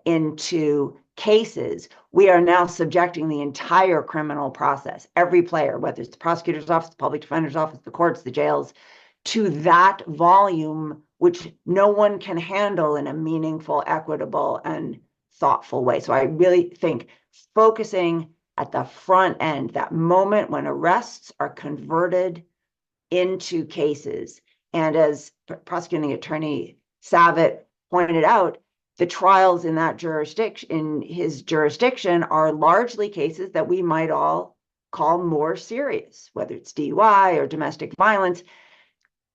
into cases, we are now subjecting the entire criminal process, every player, whether it's the prosecutor's office, the public defender's office, the courts, the jails, to that volume, which no one can handle in a meaningful, equitable, and thoughtful way. So I really think focusing at the front end, that moment when arrests are converted into cases. And as prosecuting attorney Savit pointed out, the trials in his jurisdiction are largely cases that we might all call more serious, whether it's DUI or domestic violence,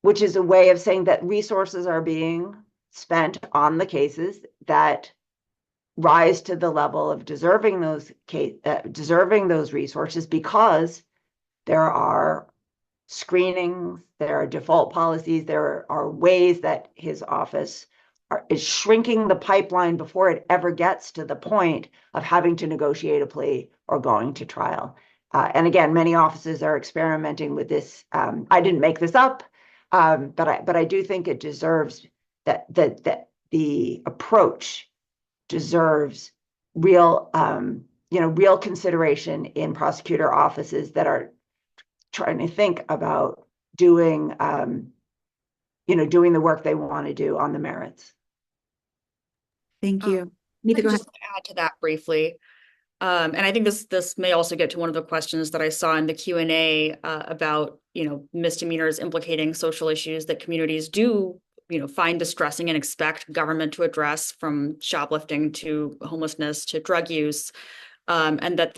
which is a way of saying that resources are being spent on the cases that rise to the level of deserving those resources, because there are screenings, there are default policies, there are ways that his office is shrinking the pipeline before it ever gets to the point of having to negotiate a plea or going to trial. And again, many offices are experimenting with this. I didn't make this up, but I do think it deserves that the approach deserves real consideration in prosecutor offices that are trying to think about doing the work they want to do on the merits. Thank you. Mitha, go ahead. Just add to that briefly. And I think this may also get to one of the questions that I saw in the Q&A about, misdemeanors implicating social issues that communities do, find distressing and expect government to address, from shoplifting to homelessness to drug use. and that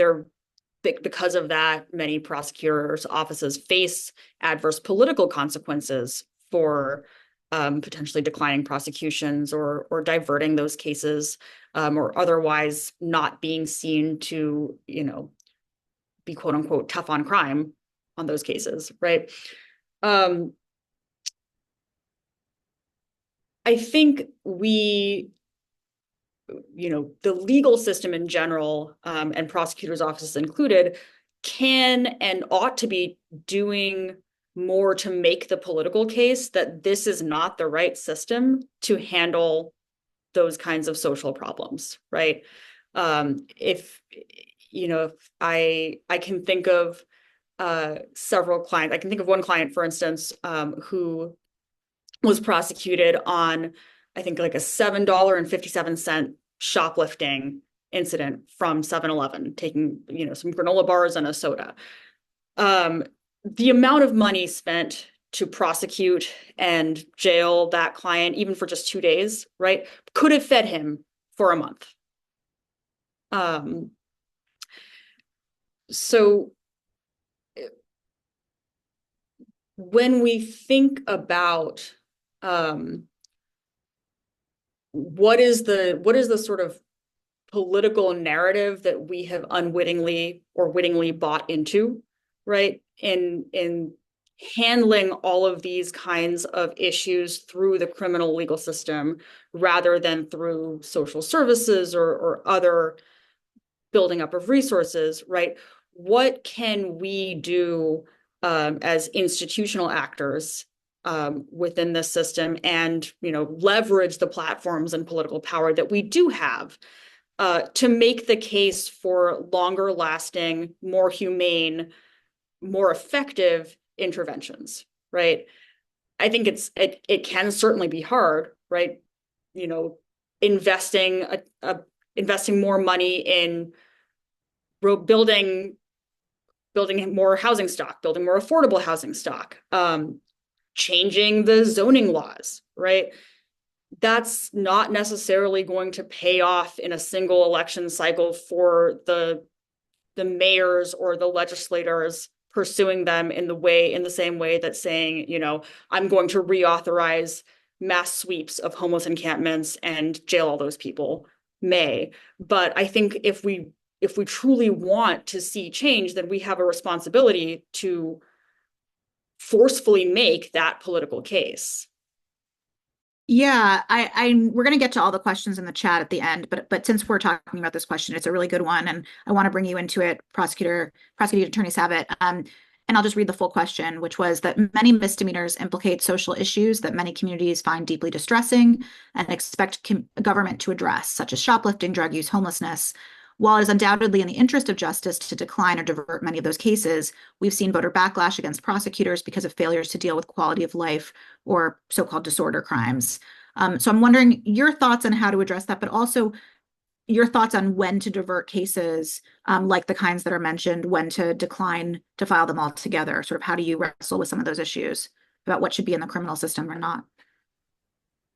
because of that, many prosecutors' offices face adverse political consequences for potentially declining prosecutions or diverting those cases, or otherwise not being seen to, be quote unquote tough on crime on those cases, right? I think the legal system in general, and prosecutors' offices included, can and ought to be doing more to make the political case that this is not the right system to handle those kinds of social problems, right? If I can think of several clients. I can think of one client, for instance, who was prosecuted on, I think, like a $7.57 shoplifting incident from 7-Eleven, taking, some granola bars and a soda. The amount of money spent to prosecute and jail that client, even for just 2 days, right, could have fed him for a month. So when we think about what is the sort of political narrative that we have unwittingly or wittingly bought into, right, in handling all of these kinds of issues through the criminal legal system rather than through social services or other building up of resources, right? What can we do as institutional actors within this system, and leverage the platforms and political power that we do have to make the case for longer lasting, more humane, more effective interventions, right? I think it can certainly be hard, right? Investing more money in building more housing stock, building more affordable housing stock, changing the zoning laws, right? That's not necessarily going to pay off in a single election cycle for the mayors or the legislators pursuing them in the same way that saying, I'm going to reauthorize mass sweeps of homeless encampments and jail all those people may. But I think if we truly want to see change, then we have a responsibility to forcefully make that political case. Yeah, we're going to get to all the questions in the chat at the end, but since we're talking about this question, it's a really good one, and I want to bring you into it, Prosecuting Attorney Savit. And I'll just read the full question, which was that many misdemeanors implicate social issues that many communities find deeply distressing and expect government to address, such as shoplifting, drug use, homelessness. While it is undoubtedly in the interest of justice to decline or divert many of those cases, we've seen voter backlash against prosecutors because of failures to deal with quality of life or so-called disorder crimes. So I'm wondering your thoughts on how to address that, but also your thoughts on when to divert cases, like the kinds that are mentioned, when to decline to file them all together. Sort of how do you wrestle with some of those issues about what should be in the criminal system or not?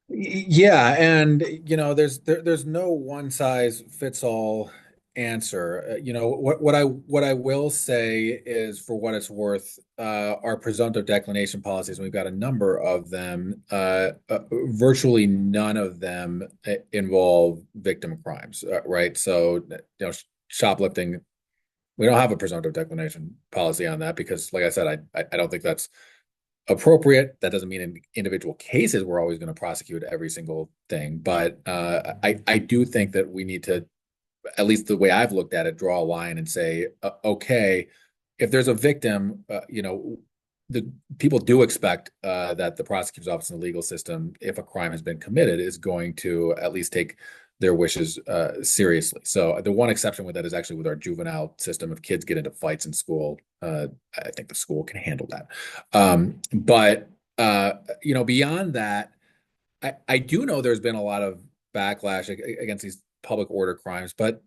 Yeah, and there's no one size fits all answer. What I will say is, for what it's worth, our presumptive declination policies, and we've got a number of them. Virtually none of them involve victim crimes, right? So, shoplifting, we don't have a presumptive declination policy on that because, like I said, I don't think that's appropriate. That doesn't mean in individual cases we're always going to prosecute every single thing, but I do think that we need to, at least the way I've looked at it, draw a line and say, okay, if there's a victim, the people do expect that the prosecutor's office in the legal system, if a crime has been committed, is going to at least take their wishes seriously. So the one exception with that is actually with our juvenile system. If kids get into fights in school, I think the school can handle that. But beyond that, I do know there's been a lot of backlash against these public order crimes, but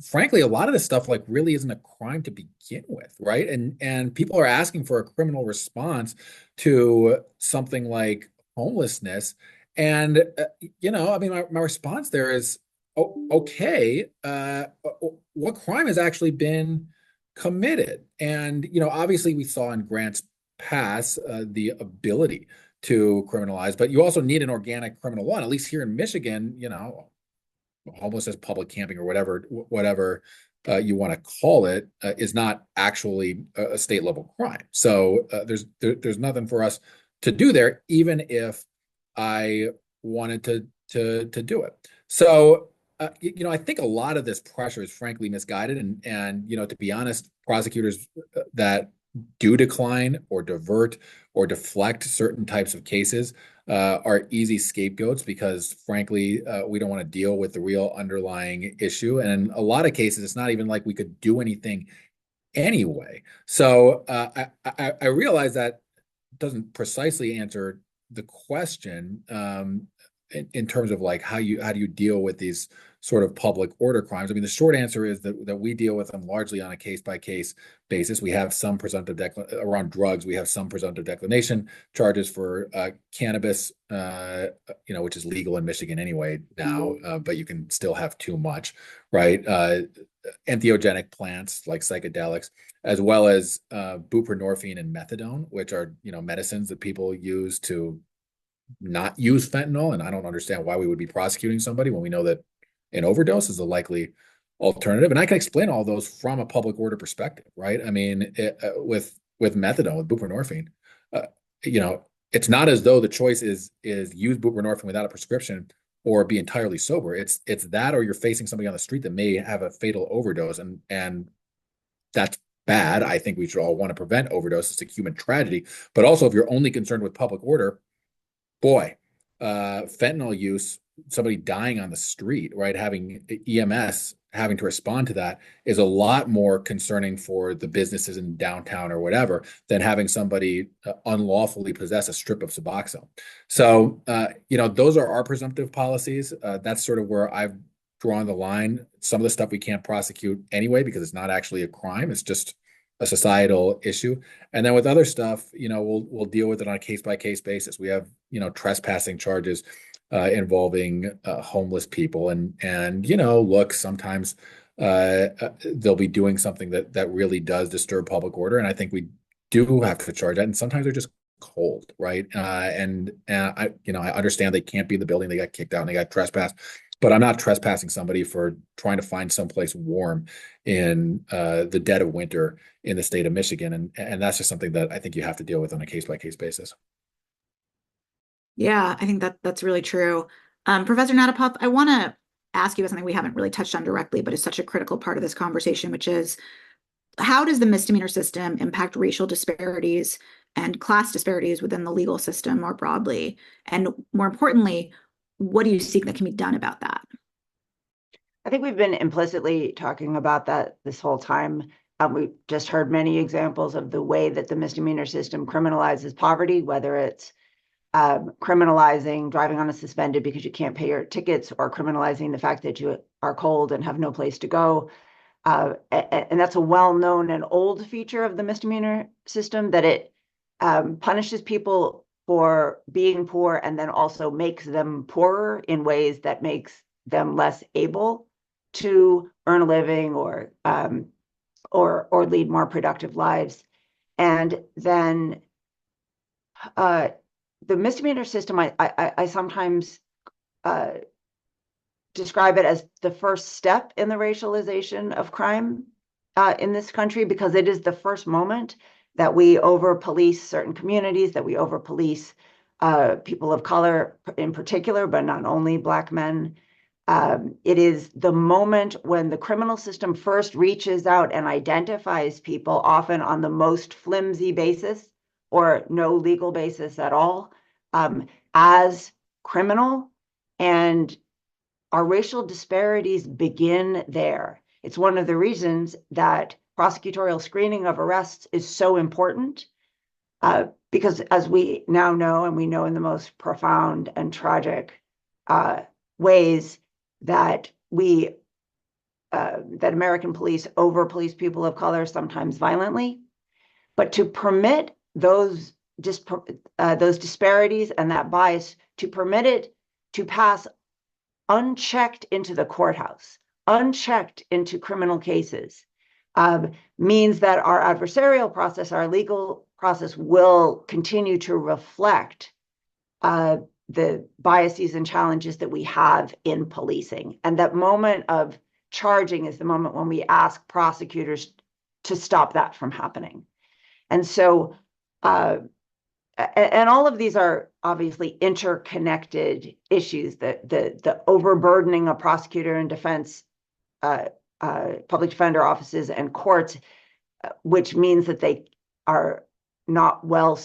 frankly, a lot of this stuff really isn't a crime to begin with, right? And people are asking for a criminal response to something like homelessness. And my response there is, okay, what crime has actually been committed? And, obviously we saw in Grant's past the ability to criminalize, but you also need an organic criminal law. And at least here in Michigan, homelessness, public camping, or whatever you want to call it, is not actually a state level crime. So there's nothing for us to do there, even if I wanted to do it. So I think a lot of this pressure is frankly misguided, and to be honest, prosecutors that do decline or divert or deflect certain types of cases are easy scapegoats because, frankly, we don't want to deal with the real underlying issue. And in a lot of cases, it's not even like we could do anything anyway. So I realize that doesn't precisely answer the question in terms of like how do you deal with these sort of public order crimes. I mean, the short answer is that we deal with them largely on a case-by-case basis. We have some presumptive around drugs. We have some presumptive declination charges for cannabis, which is legal in Michigan anyway now, but you can still have too much, right? Entheogenic plants like psychedelics, as well as buprenorphine and methadone, which are medicines that people use to not use fentanyl. And I don't understand why we would be prosecuting somebody when we know that an overdose is a likely alternative. And I can explain all those from a public order perspective, right? I mean, with methadone, with buprenorphine, it's not as though the choice is use buprenorphine without a prescription or be entirely sober. It's that, or you're facing somebody on the street that may have a fatal overdose, and that's bad. I think we should all want to prevent overdose. It's a human tragedy. But also, if you're only concerned with public order, boy, fentanyl use, somebody dying on the street, right, having EMS having to respond to that is a lot more concerning for the businesses in downtown or whatever than having somebody unlawfully possess a strip of Suboxone. So, those are our presumptive policies. That's sort of where I've drawn the line. Some of the stuff we can't prosecute anyway because it's not actually a crime. It's just a societal issue. And then with other stuff, we'll deal with it on a case-by-case basis. We have, trespassing charges involving homeless people, and look, sometimes they'll be doing something that really does disturb public order, and I think we do have to charge that. And sometimes they're just cold, right? And I understand they can't be in the building, they got kicked out, and they got trespassed. But I'm not trespassing somebody for trying to find someplace warm in the dead of winter in the state of Michigan, and that's just something that I think you have to deal with on a case-by-case basis. Yeah, I think that's really true. Professor Natapoff, I want to ask you something we haven't really touched on directly, but is such a critical part of this conversation, which is how does the misdemeanor system impact racial disparities and class disparities within the legal system more broadly? And more importantly, what do you think that can be done about that? I think we've been implicitly talking about that this whole time. We've just heard many examples of the way that the misdemeanor system criminalizes poverty, whether it's criminalizing driving on a suspended because you can't pay your tickets, or criminalizing the fact that you are cold and have no place to go. And that's a well-known and old feature of the misdemeanor system, that it punishes people for being poor and then also makes them poorer in ways that makes them less able to earn a living or lead more productive lives. And then the misdemeanor system, I sometimes describe it as the first step in the racialization of crime in this country, because it is the first moment that we over-police certain communities, that we over-police people of color in particular, but not only Black men. It is the moment when the criminal system first reaches out and identifies people, often on the most flimsy basis or no legal basis at all, as criminal. And our racial disparities begin there. It's one of the reasons that prosecutorial screening of arrests is so important, because as we now know, and we know in the most profound and tragic ways, that that American police over-police people of color, sometimes violently. But to permit those disparities and that bias, to permit it to pass unchecked into the courthouse, unchecked into criminal cases, means that our adversarial process, our legal process, will continue to reflect the biases and challenges that we have in policing. And that moment of charging is the moment when we ask prosecutors to stop that from happening. And so, and all of these are obviously interconnected issues. The overburdening of prosecutor and defense, public defender offices and courts, which means that they are not well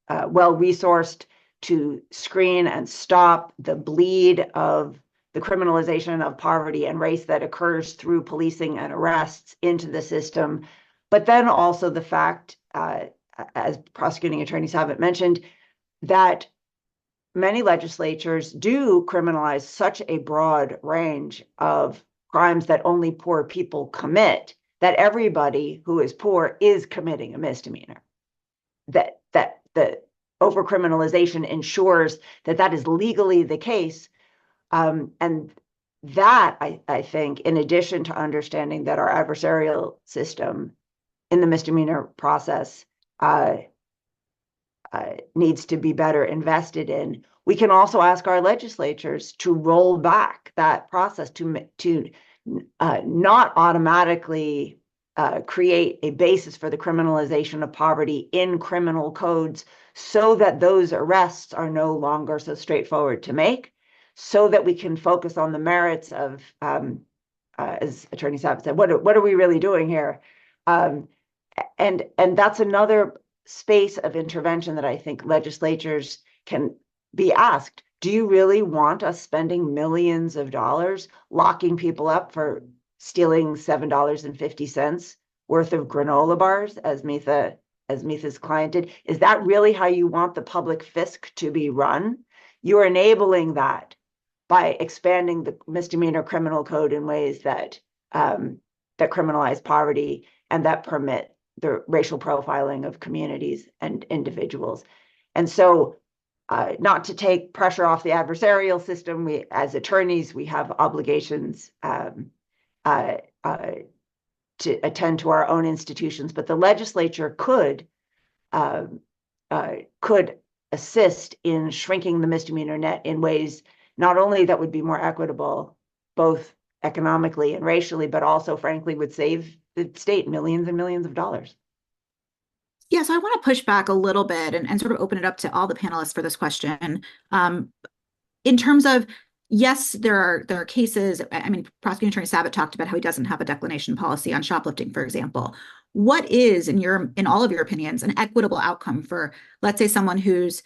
resourced to screen and stop the bleed of the criminalization of poverty and race that occurs through policing and arrests into the system. But then also the fact, as prosecuting attorney Savit mentioned, that many legislatures do criminalize such a broad range of crimes that only poor people commit, that everybody who is poor is committing a misdemeanor. That the overcriminalization ensures that that is legally the case. And that, I think, in addition to understanding that our adversarial system in the misdemeanor process needs to be better invested in, we can also ask our legislatures to roll back that process to not automatically create a basis for the criminalization of poverty in criminal codes, so that those arrests are no longer so straightforward to make, so that we can focus on the merits of, as Attorney Savit said, what are we really doing here? And that's another space of intervention that I think legislatures can be asked. Do you really want us spending millions of dollars locking people up for stealing $7.50 worth of granola bars, as Mitha's client did? Is that really how you want the public fisc to be run? You're enabling that by expanding the misdemeanor criminal code in ways that that criminalize poverty and that permit the racial profiling of communities and individuals. And so, not to take pressure off the adversarial system, we, as attorneys, we have obligations to attend to our own institutions, but the legislature could assist in shrinking the misdemeanor net in ways not only that would be more equitable, both economically and racially, but also, frankly, would save the state millions and millions of dollars. Yeah, so I want to push back a little bit and sort of open it up to all the panelists for this question. In terms of, yes, there are cases. I mean, Prosecuting Attorney Savit talked about how he doesn't have a declination policy on shoplifting, for example. What is, in all of your opinions, an equitable outcome for, let's say, someone who's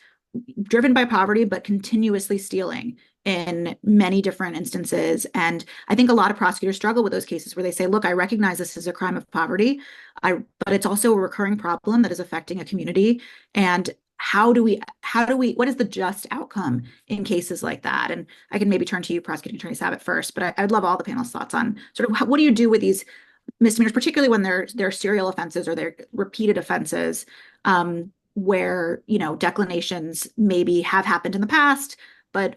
driven by poverty but continuously stealing in many different instances? And I think a lot of prosecutors struggle with those cases where they say, look, I recognize this is a crime of poverty, but it's also a recurring problem that is affecting a community. And what is the just outcome in cases like that? And I can maybe turn to you, Prosecuting Attorney Savit, first, but I'd love all the panelists' thoughts on sort of what do you do with these misdemeanors, particularly when they're serial offenses or they're repeated offenses, where, declinations maybe have happened in the past, but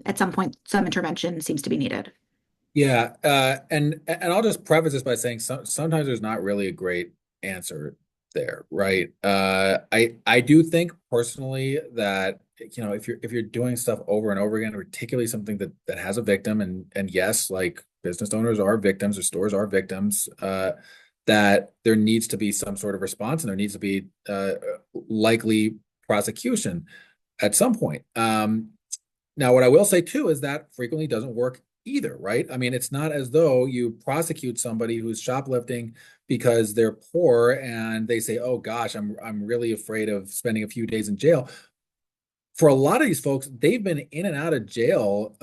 at some point, some intervention seems to be needed. Yeah, and I'll just preface this by saying sometimes there's not really a great answer there, right? I do think personally that if you're doing stuff over and over again, particularly something that has a victim, and yes, like business owners are victims or stores are victims, that there needs to be some sort of response and there needs to be likely prosecution at some point. Now, what I will say too is that frequently doesn't work either, right? I mean, it's not as though you prosecute somebody who's shoplifting because they're poor and they say, "Oh gosh, I'm really afraid of spending a few days in jail." For a lot of these folks, they've been in and out of jail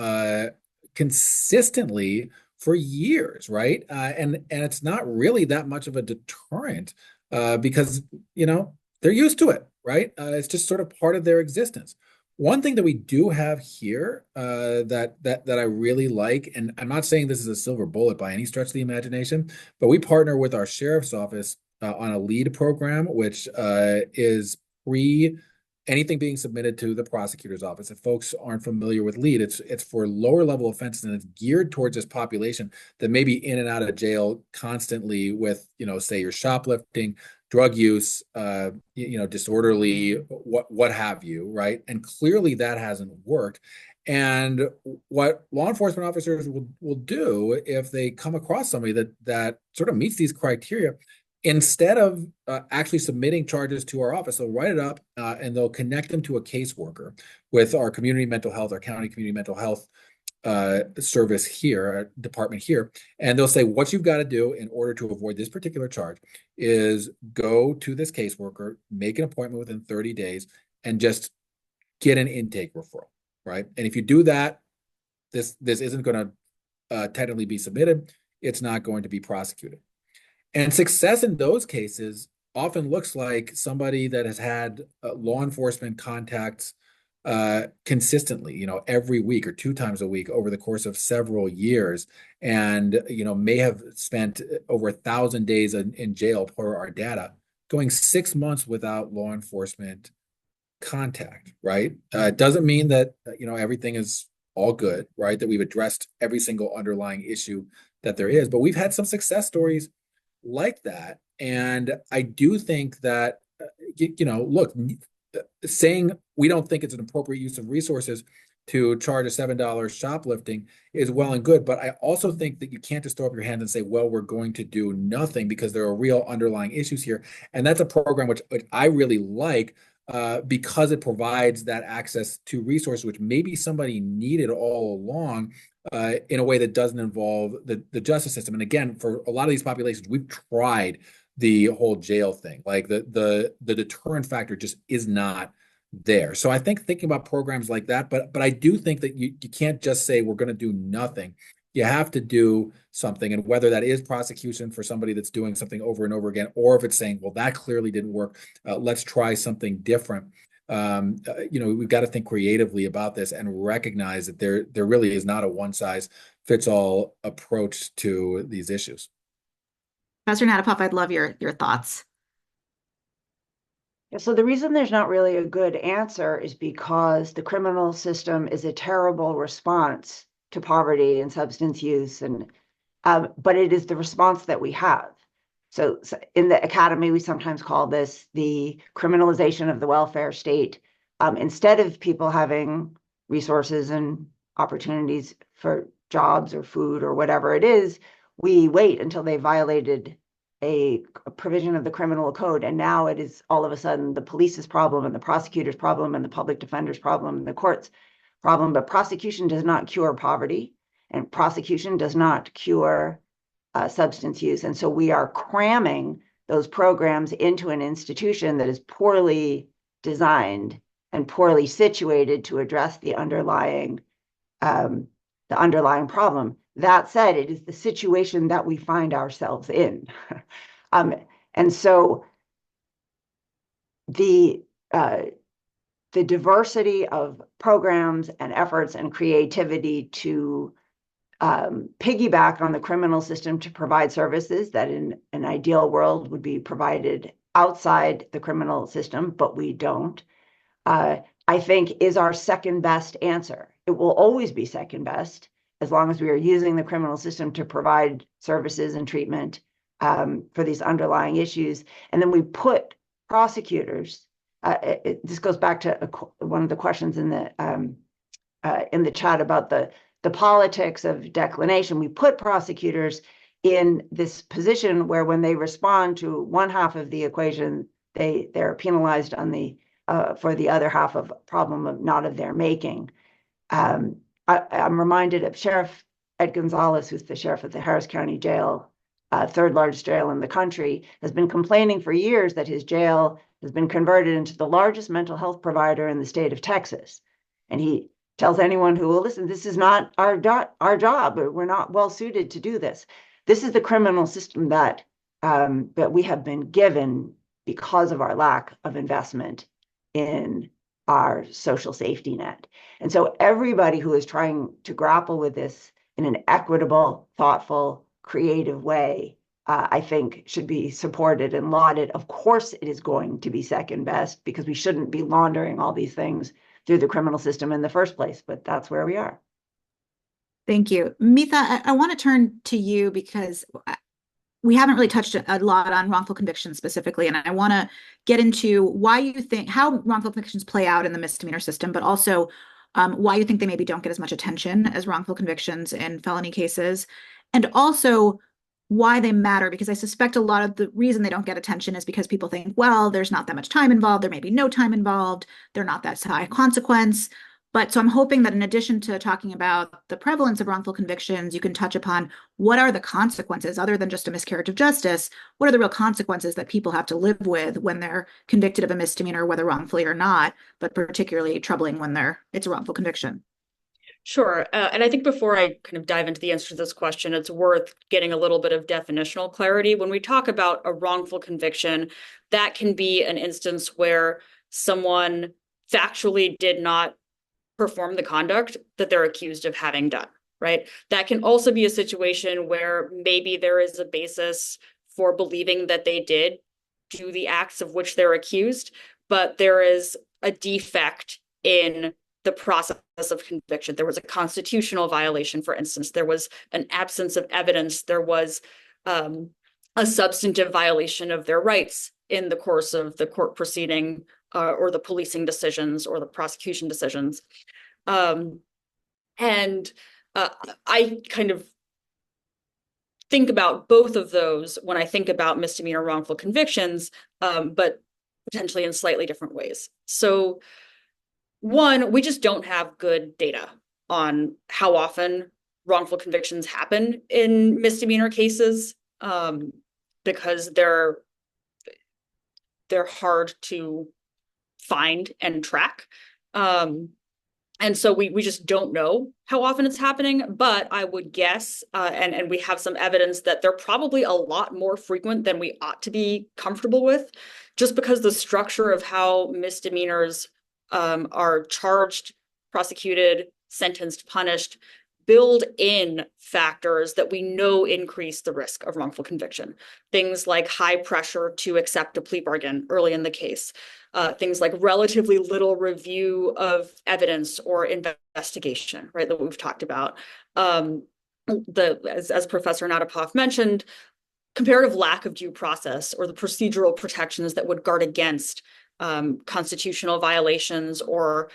consistently for years, right? And it's not really that much of a deterrent because they're used to it, right? It's just sort of part of their existence. One thing that we do have here that I really like, and I'm not saying this is a silver bullet by any stretch of the imagination, but we partner with our sheriff's office on a LEAD program, which is pre anything being submitted to the prosecutor's office. If folks aren't familiar with LEAD, it's for lower level offenses, and it's geared towards this population that may be in and out of jail constantly with, say you're shoplifting, drug use, disorderly, what have you, right? And clearly that hasn't worked. And what law enforcement officers will do if they come across somebody that sort of meets these criteria, instead of actually submitting charges to our office, they'll write it up and they'll connect them to a caseworker with our community mental health, our county community mental health service here, department here. And they'll say, what you've got to do in order to avoid this particular charge is go to this caseworker, make an appointment within 30 days, and just get an intake referral, right? And if you do that, this isn't going to technically be submitted. It's not going to be prosecuted. And success in those cases often looks like somebody that has had law enforcement contacts consistently, every week or 2 times a week over the course of several years, and may have spent over 1,000 days in jail per our data, going 6 months without law enforcement contact, right? It doesn't mean that everything is all good, right? That we've addressed every single underlying issue that there is, but we've had some success stories like that. And I do think that, look, saying we don't think it's an appropriate use of resources to charge a $7 shoplifting is well and good. But I also think that you can't just throw up your hands and say, well, we're going to do nothing, because there are real underlying issues here. And that's a program which I really like, because it provides that access to resources which maybe somebody needed all along, in a way that doesn't involve the justice system. And again, for a lot of these populations, we've tried the whole jail thing. Like the deterrent factor just is not there. So I think thinking about programs like that, but I do think that you can't just say we're going to do nothing. You have to do something, and whether that is prosecution for somebody that's doing something over and over again, or if it's saying, well, that clearly didn't work, let's try something different. We've got to think creatively about this and recognize that there really is not a one-size-fits-all approach to these issues. Professor Natapoff, I'd love your thoughts. So the reason there's not really a good answer is because the criminal system is a terrible response to poverty and substance use, but it is the response that we have. So in the academy, we sometimes call this the criminalization of the welfare state. Instead of people having resources and opportunities for jobs or food or whatever it is, we wait until they violated a provision of the criminal code. And now it is all of a sudden the police's problem and the prosecutor's problem and the public defender's problem and the court's problem. But prosecution does not cure poverty, and prosecution does not cure substance use. And so we are cramming those programs into an institution that is poorly designed and poorly situated to address the underlying problem. That said, it is the situation that we find ourselves in. And so the diversity of programs and efforts and creativity to piggyback on the criminal system to provide services that in an ideal world would be provided outside the criminal system, but we don't, I think is our second best answer. It will always be second best as long as we are using the criminal system to provide services and treatment for these underlying issues. And then we put prosecutors, this goes back to one of the questions in the chat about the politics of declination. We put prosecutors in this position where when they respond to one half of the equation, they're penalized on for the other half of problem of not of their making. I'm reminded of Sheriff Ed Gonzalez, who's the sheriff at the Harris County Jail, third largest jail in the country, has been complaining for years that his jail has been converted into the largest mental health provider in the state of Texas. And he tells anyone who will listen, this is not our job. We're not well suited to do this. This is the criminal system that we have been given because of our lack of investment in our social safety net. And so everybody who is trying to grapple with this in an equitable, thoughtful, creative way I think should be supported and lauded. Of course, it is going to be second best because we shouldn't be laundering all these things through the criminal system in the first place, but that's where we are. Thank you. Mitha, I want to turn to you because we haven't really touched a lot on wrongful convictions specifically, and I want to get into why you think how wrongful convictions play out in the misdemeanor system, but also why you think they maybe don't get as much attention as wrongful convictions in felony cases, and also why they matter, because I suspect a lot of the reason they don't get attention is because people think, well, there's not that much time involved, there may be no time involved, they're not that high consequence. But so I'm hoping that in addition to talking about the prevalence of wrongful convictions, you can touch upon what are the consequences other than just a miscarriage of justice? What are the real consequences that people have to live with when they're convicted of a misdemeanor, whether wrongfully or not, but particularly troubling when it's a wrongful conviction? Sure. And I think before I kind of dive into the answer to this question, it's worth getting a little bit of definitional clarity. When we talk about a wrongful conviction, that can be an instance where someone factually did not perform the conduct that they're accused of having done, right? That can also be a situation where maybe there is a basis for believing that they did do the acts of which they're accused, but there is a defect in the process of conviction. There was a constitutional violation, for instance. There was an absence of evidence. There was a substantive violation of their rights in the course of the court proceeding or the policing decisions or the prosecution decisions. I kind of think about both of those when I think about misdemeanor wrongful convictions, but potentially in slightly different ways. So one, we just don't have good data on how often wrongful convictions happen in misdemeanor cases, because they're hard to find and track. And so we just don't know how often it's happening, but I would guess, and we have some evidence that they're probably a lot more frequent than we ought to be comfortable with, just because the structure of how misdemeanors are charged, prosecuted, sentenced, punished, build in factors that we know increase the risk of wrongful conviction. Things like high pressure to accept a plea bargain early in the case. Things like relatively little review of evidence or investigation, right, that we've talked about. As Professor Natapoff mentioned, comparative lack of due process or the procedural protections that would guard against constitutional violations or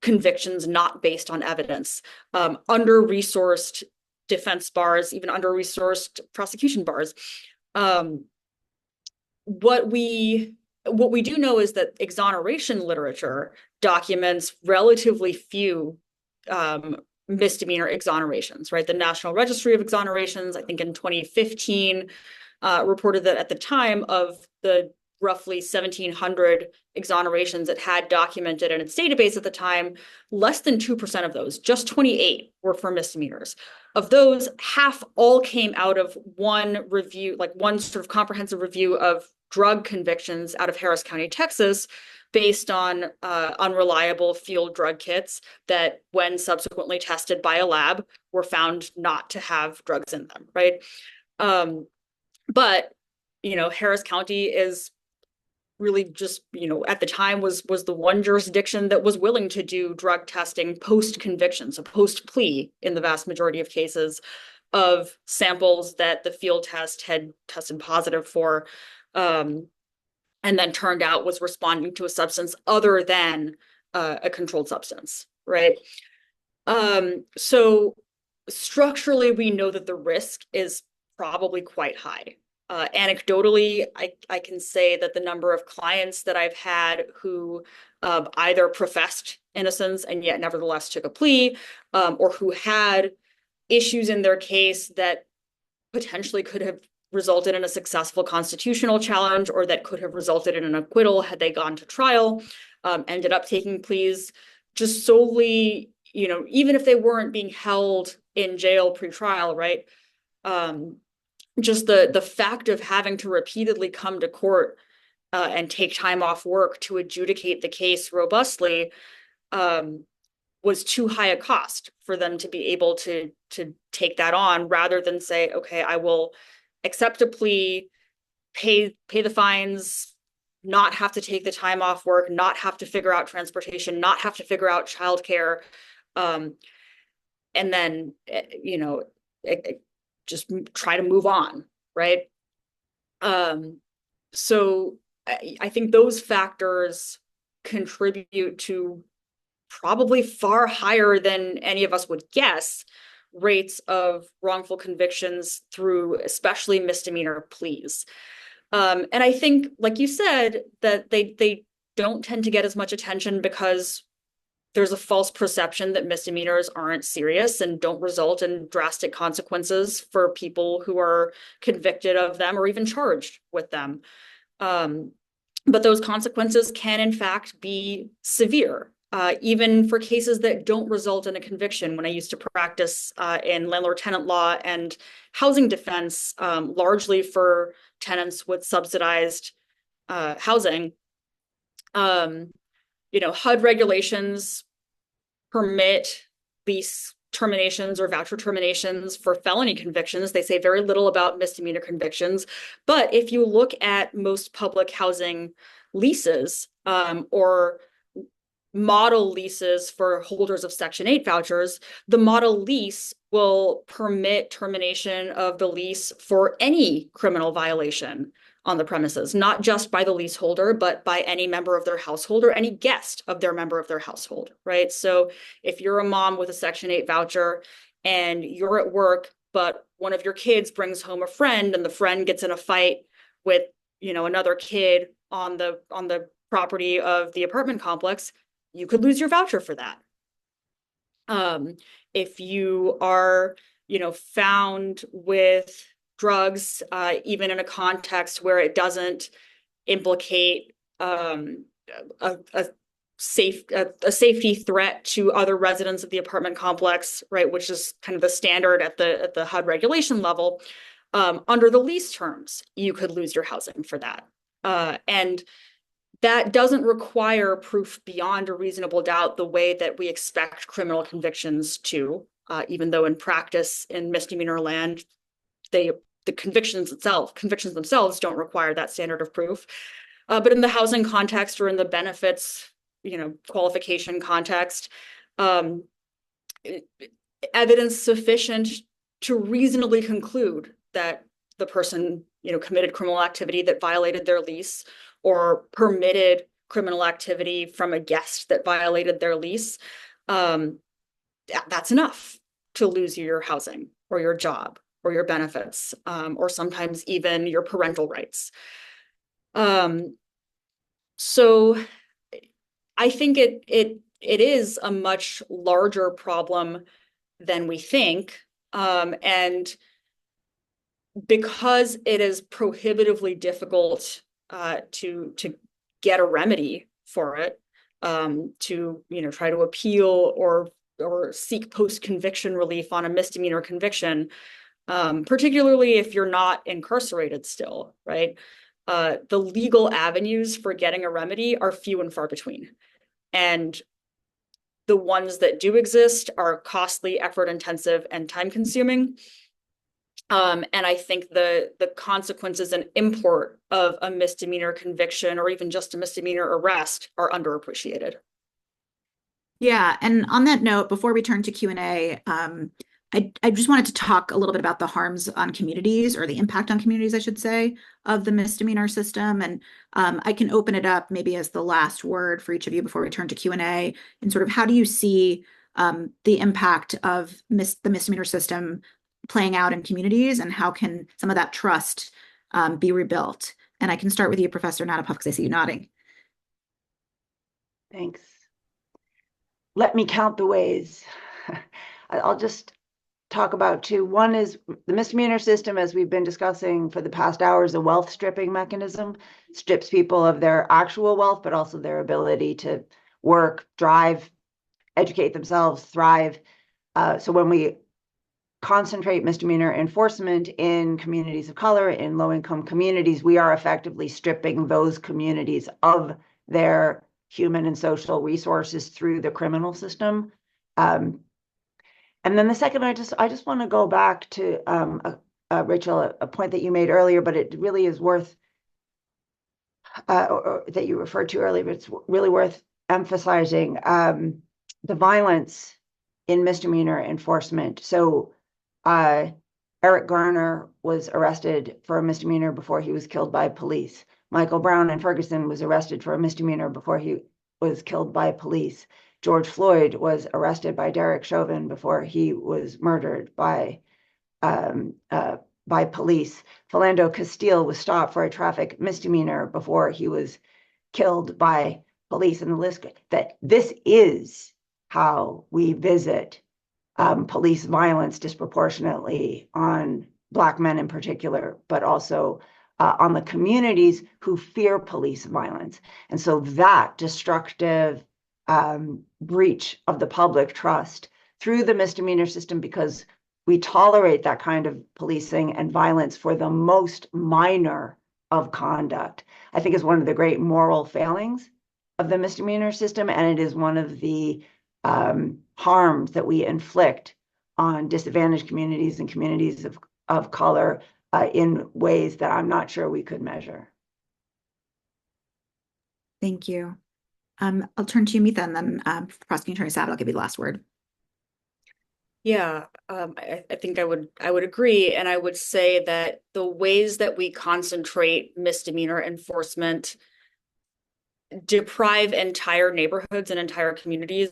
convictions not based on evidence, under-resourced defense bars, even under-resourced prosecution bars. What we do know is that exoneration literature documents relatively few misdemeanor exonerations, right? The National Registry of Exonerations, I think in 2015, reported that at the time of the roughly 1,700 exonerations it had documented in its database at the time, less than 2% of those, just 28, were for misdemeanors. Of those, half all came out of one review, like one sort of comprehensive review of drug convictions out of Harris County, Texas, based on unreliable field drug kits that, when subsequently tested by a lab, were found not to have drugs in them, right? But, Harris County is really just, at the time was the one jurisdiction that was willing to do drug testing post-conviction, so post-plea in the vast majority of cases of samples that the field test had tested positive for, and then turned out was responding to a substance other than a controlled substance, right? So structurally, we know that the risk is probably quite high. Anecdotally, I can say that the number of clients that I've had who either professed innocence and yet nevertheless took a plea, or who had issues in their case that potentially could have resulted in a successful constitutional challenge, or that could have resulted in an acquittal had they gone to trial, ended up taking pleas just solely, even if they weren't being held in jail pre-trial, right? Just the fact of having to repeatedly come to court and take time off work to adjudicate the case robustly was too high a cost for them to be able to take that on, rather than say, okay, I will accept a plea, pay the fines, not have to take the time off work, not have to figure out transportation, not have to figure out childcare, and then just try to move on, right? So I think those factors contribute to probably far higher than any of us would guess rates of wrongful convictions through especially misdemeanor pleas. And I think, like you said, that they don't tend to get as much attention because there's a false perception that misdemeanors aren't serious and don't result in drastic consequences for people who are convicted of them or even charged with them. But those consequences can, in fact, be severe, even for cases that don't result in a conviction. When I used to practice in landlord-tenant law and housing defense, largely for tenants with subsidized housing, HUD regulations permit lease terminations or voucher terminations for felony convictions. They say very little about misdemeanor convictions. But if you look at most public housing leases or model leases for holders of Section 8 vouchers, the model lease will permit termination of the lease for any criminal violation on the premises, not just by the leaseholder, but by any member of their household or any guest of their member of their household, right? So if you're a mom with a Section 8 voucher and you're at work, but one of your kids brings home a friend and the friend gets in a fight with, another kid on the property of the apartment complex, you could lose your voucher for that. If you are, found with drugs, even in a context where it doesn't implicate a safety threat to other residents of the apartment complex, right, which is kind of the standard at the HUD regulation level, under the lease terms, you could lose your housing for that. And that doesn't require proof beyond a reasonable doubt the way that we expect criminal convictions to, even though in practice in misdemeanor land, the convictions themselves don't require that standard of proof. But in the housing context or in the benefits, qualification context, evidence sufficient to reasonably conclude that the person, committed criminal activity that violated their lease or permitted criminal activity from a guest that violated their lease, that's enough to lose your housing or your job or your benefits, or sometimes even your parental rights. So I think it is a much larger problem than we think. And because it is prohibitively difficult to get a remedy for it, to try to appeal or seek post-conviction relief on a misdemeanor conviction, particularly if you're not incarcerated still, right? The legal avenues for getting a remedy are few and far between. And the ones that do exist are costly, effort-intensive, and time-consuming. And I think the consequences and import of a misdemeanor conviction or even just a misdemeanor arrest are underappreciated. Yeah, and on that note, before we turn to Q&A, I just wanted to talk a little bit about the harms on communities, or the impact on communities, I should say, of the misdemeanor system. And I can open it up maybe as the last word for each of you before we turn to Q&A, and sort of how do you see the impact of the misdemeanor system playing out in communities, and how can some of that trust be rebuilt? And I can start with you, Professor Natapoff, because I see you nodding. Thanks. Let me count the ways. I'll just talk about two. One is the misdemeanor system, as we've been discussing for the past hours, a wealth stripping mechanism. It strips people of their actual wealth, but also their ability to work, drive, educate themselves, thrive. So when we concentrate misdemeanor enforcement in communities of color, in low-income communities, we are effectively stripping those communities of their human and social resources through the criminal system. And then the second, I just want to go back to Rachel, a point that you made earlier, but it really is worth, or that you referred to earlier, but it's really worth emphasizing the violence in misdemeanor enforcement. So Eric Garner was arrested for a misdemeanor before he was killed by police. Michael Brown in Ferguson was arrested for a misdemeanor before he was killed by police. George Floyd was arrested by Derek Chauvin before he was murdered by police. Philando Castile was stopped for a traffic misdemeanor before he was killed by police. And the list, that this is how we visit police violence disproportionately on Black men in particular, but also on the communities who fear police violence. And so that destructive breach of the public trust through the misdemeanor system, because we tolerate that kind of policing and violence for the most minor of conduct, I think is one of the great moral failings of the misdemeanor system. And it is one of the harms that we inflict on disadvantaged communities and communities of color in ways that I'm not sure we could measure. Thank you. I'll turn to you, Mitha, and then Prosecuting Attorney Savit, I'll give you the last word. Yeah, I think I would agree, and I would say that the ways that we concentrate misdemeanor enforcement deprive entire neighborhoods and entire communities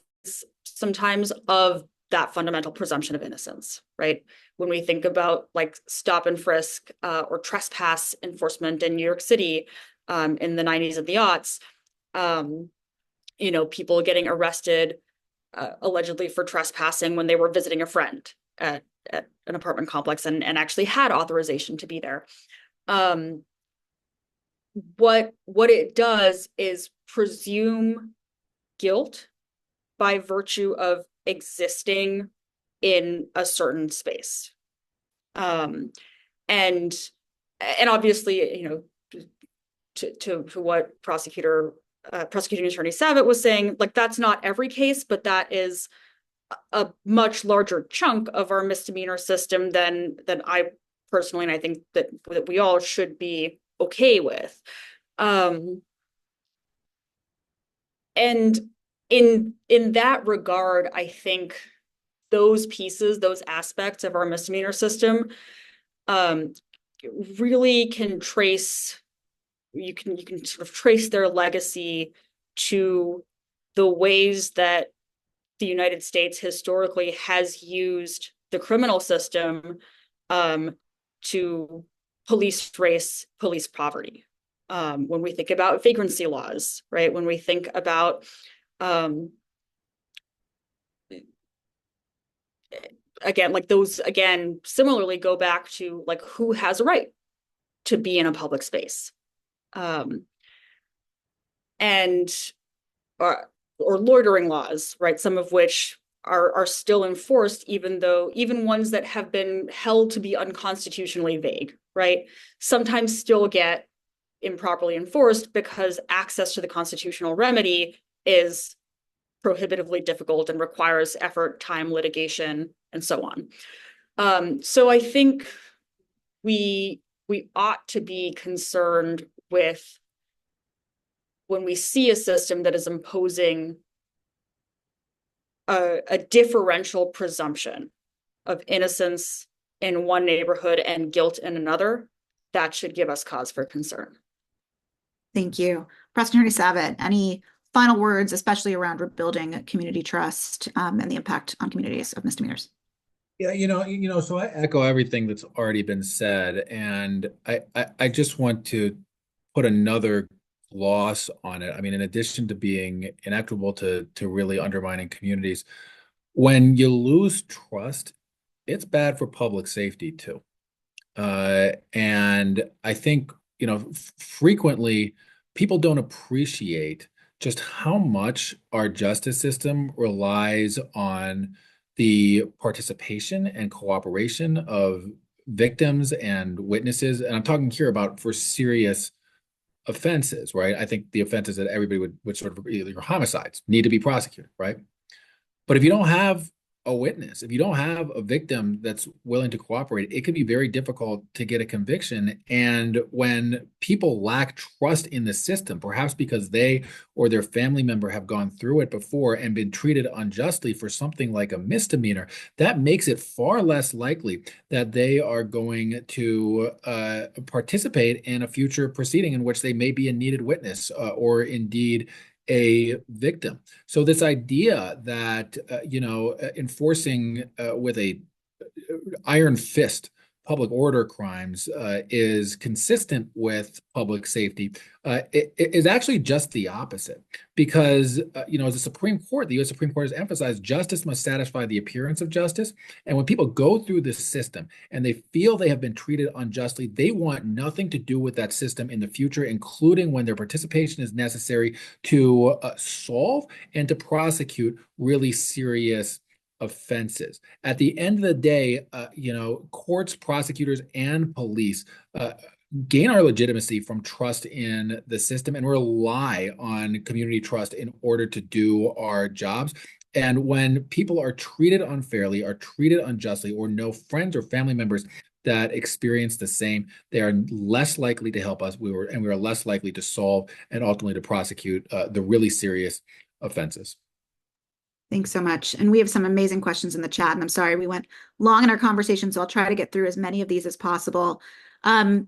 sometimes of that fundamental presumption of innocence, right? When we think about like stop and frisk or trespass enforcement in New York City in the 90s and the aughts, people getting arrested allegedly for trespassing when they were visiting a friend at an apartment complex and actually had authorization to be there. What it does is presume guilt by virtue of existing in a certain space. And obviously, to what Prosecuting Attorney Savit was saying, like that's not every case, but that is a much larger chunk of our misdemeanor system than I personally, and I think that we all should be okay with. And in that regard, I think those pieces, those aspects of our misdemeanor system really can trace, you can sort of trace their legacy to the ways that the United States historically has used the criminal system to police race, police poverty. When we think about vagrancy laws, right? When we think about again, like those again similarly go back to like who has a right to be in a public space, and or loitering laws, right? Some of which are still enforced, even ones that have been held to be unconstitutionally vague, right? Sometimes still get improperly enforced because access to the constitutional remedy is prohibitively difficult and requires effort, time, litigation, and so on. So I think we ought to be concerned with when we see a system that is imposing a differential presumption of innocence in one neighborhood and guilt in another, that should give us cause for concern. Thank you. Prosecutor Savit, any final words, especially around rebuilding community trust and the impact on communities of misdemeanors? Yeah, so I echo everything that's already been said, and I just want to put another gloss on it. I mean, in addition to being inequitable to really undermining communities, when you lose trust, it's bad for public safety too. And I think, frequently people don't appreciate just how much our justice system relies on the participation and cooperation of victims and witnesses. And I'm talking here about for serious offenses, right? I think the offenses that everybody would sort of, either homicides, need to be prosecuted, right? But if you don't have a witness. If you don't have a victim that's willing to cooperate, it can be very difficult to get a conviction. And when people lack trust in the system, perhaps because they or their family member have gone through it before and been treated unjustly for something like a misdemeanor, that makes it far less likely that they are going to participate in a future proceeding in which they may be a needed witness or indeed a victim. So this idea that enforcing with a iron fist public order crimes is consistent with public safety it is actually just the opposite. Because as the Supreme Court, the U.S. Supreme Court has emphasized, justice must satisfy the appearance of justice. And when people go through this system and they feel they have been treated unjustly, they want nothing to do with that system in the future, including when their participation is necessary to solve and to prosecute really serious offenses. At the end of the day, courts, prosecutors, and police gain our legitimacy from trust in the system and rely on community trust in order to do our jobs. And when people are treated unfairly, are treated unjustly, or know friends or family members that experience the same, they are less likely to help us. We are less likely to solve and ultimately to prosecute the really serious offenses. Thanks so much. And we have some amazing questions in the chat. And I'm sorry we went long in our conversation, so I'll try to get through as many of these as possible. I'm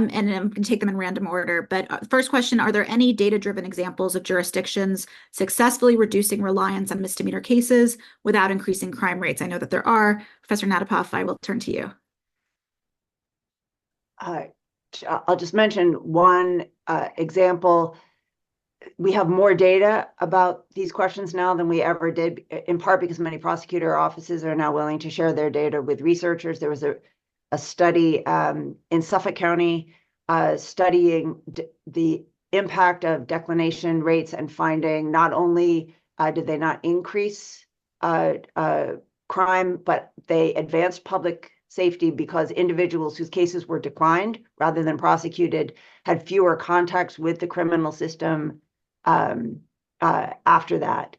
going to take them in random order. But first question, are there any data-driven examples of jurisdictions successfully reducing reliance on misdemeanor cases without increasing crime rates? I know that there are. Professor Natapoff, I will turn to you. I'll just mention one example. We have more data about these questions now than we ever did, in part because many prosecutor offices are now willing to share their data with researchers. There was a study in Suffolk County studying the impact of declination rates and finding not only did they not increase crime, but they advanced public safety because individuals whose cases were declined rather than prosecuted had fewer contacts with the criminal system after that.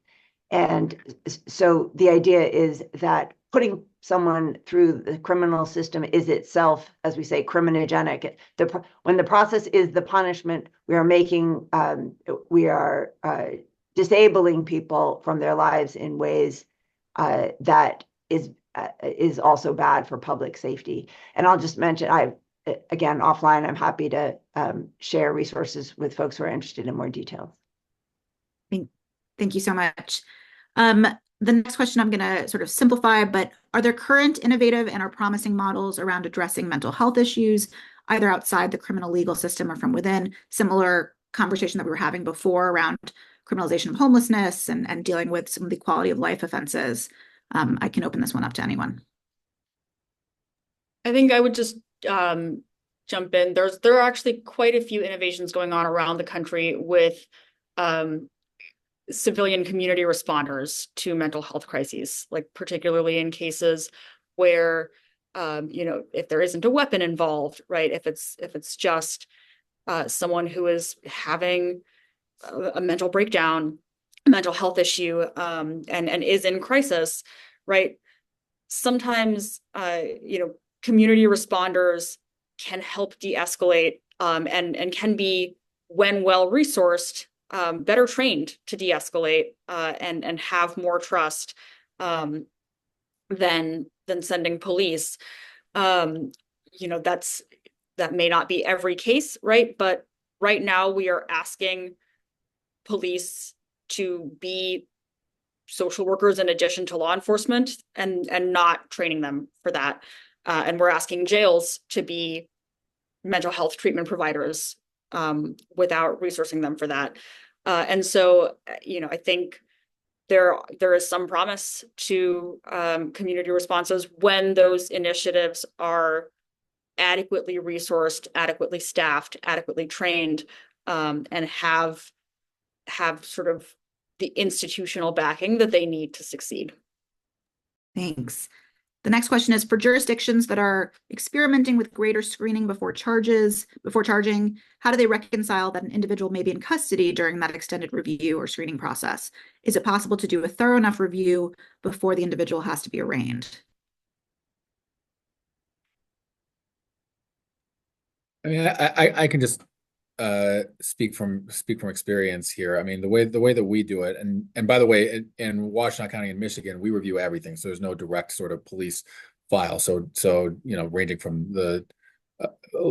And so the idea is that putting someone through the criminal system is itself, as we say, criminogenic. When the process is the punishment, we are disabling people from their lives in ways that is also bad for public safety. And I'll just mention, again, offline, I'm happy to share resources with folks who are interested in more details. Thank you so much. The next question I'm going to sort of simplify, but are there current innovative and or promising models around addressing mental health issues, either outside the criminal legal system or from within? Similar conversation that we were having before around criminalization of homelessness and dealing with some of the quality of life offenses. I can open this one up to anyone. I think I would just jump in. There are actually quite a few innovations going on around the country with civilian community responders to mental health crises, like particularly in cases where, if there isn't a weapon involved, right? If it's just someone who is having a mental breakdown, a mental health issue, and is in crisis, right? Sometimes, community responders can help de-escalate and can be, when well resourced, better trained to de-escalate and have more trust than sending police. That may not be every case, right? But right now we are asking police to be social workers in addition to law enforcement and not training them for that. And we're asking jails to be mental health treatment providers without resourcing them for that. And so, I think there is some promise to community responses when those initiatives are adequately resourced, adequately staffed, adequately trained, and have sort of the institutional backing that they need to succeed. Thanks. The next question is, for jurisdictions that are experimenting with greater screening before charging, how do they reconcile that an individual may be in custody during that extended review or screening process? Is it possible to do a thorough enough review before the individual has to be arraigned? I mean, I can just speak from experience here. I mean, the way that we do it, and by the way, in Washtenaw County in Michigan, we review everything, so there's no direct sort of police file. So ranging from the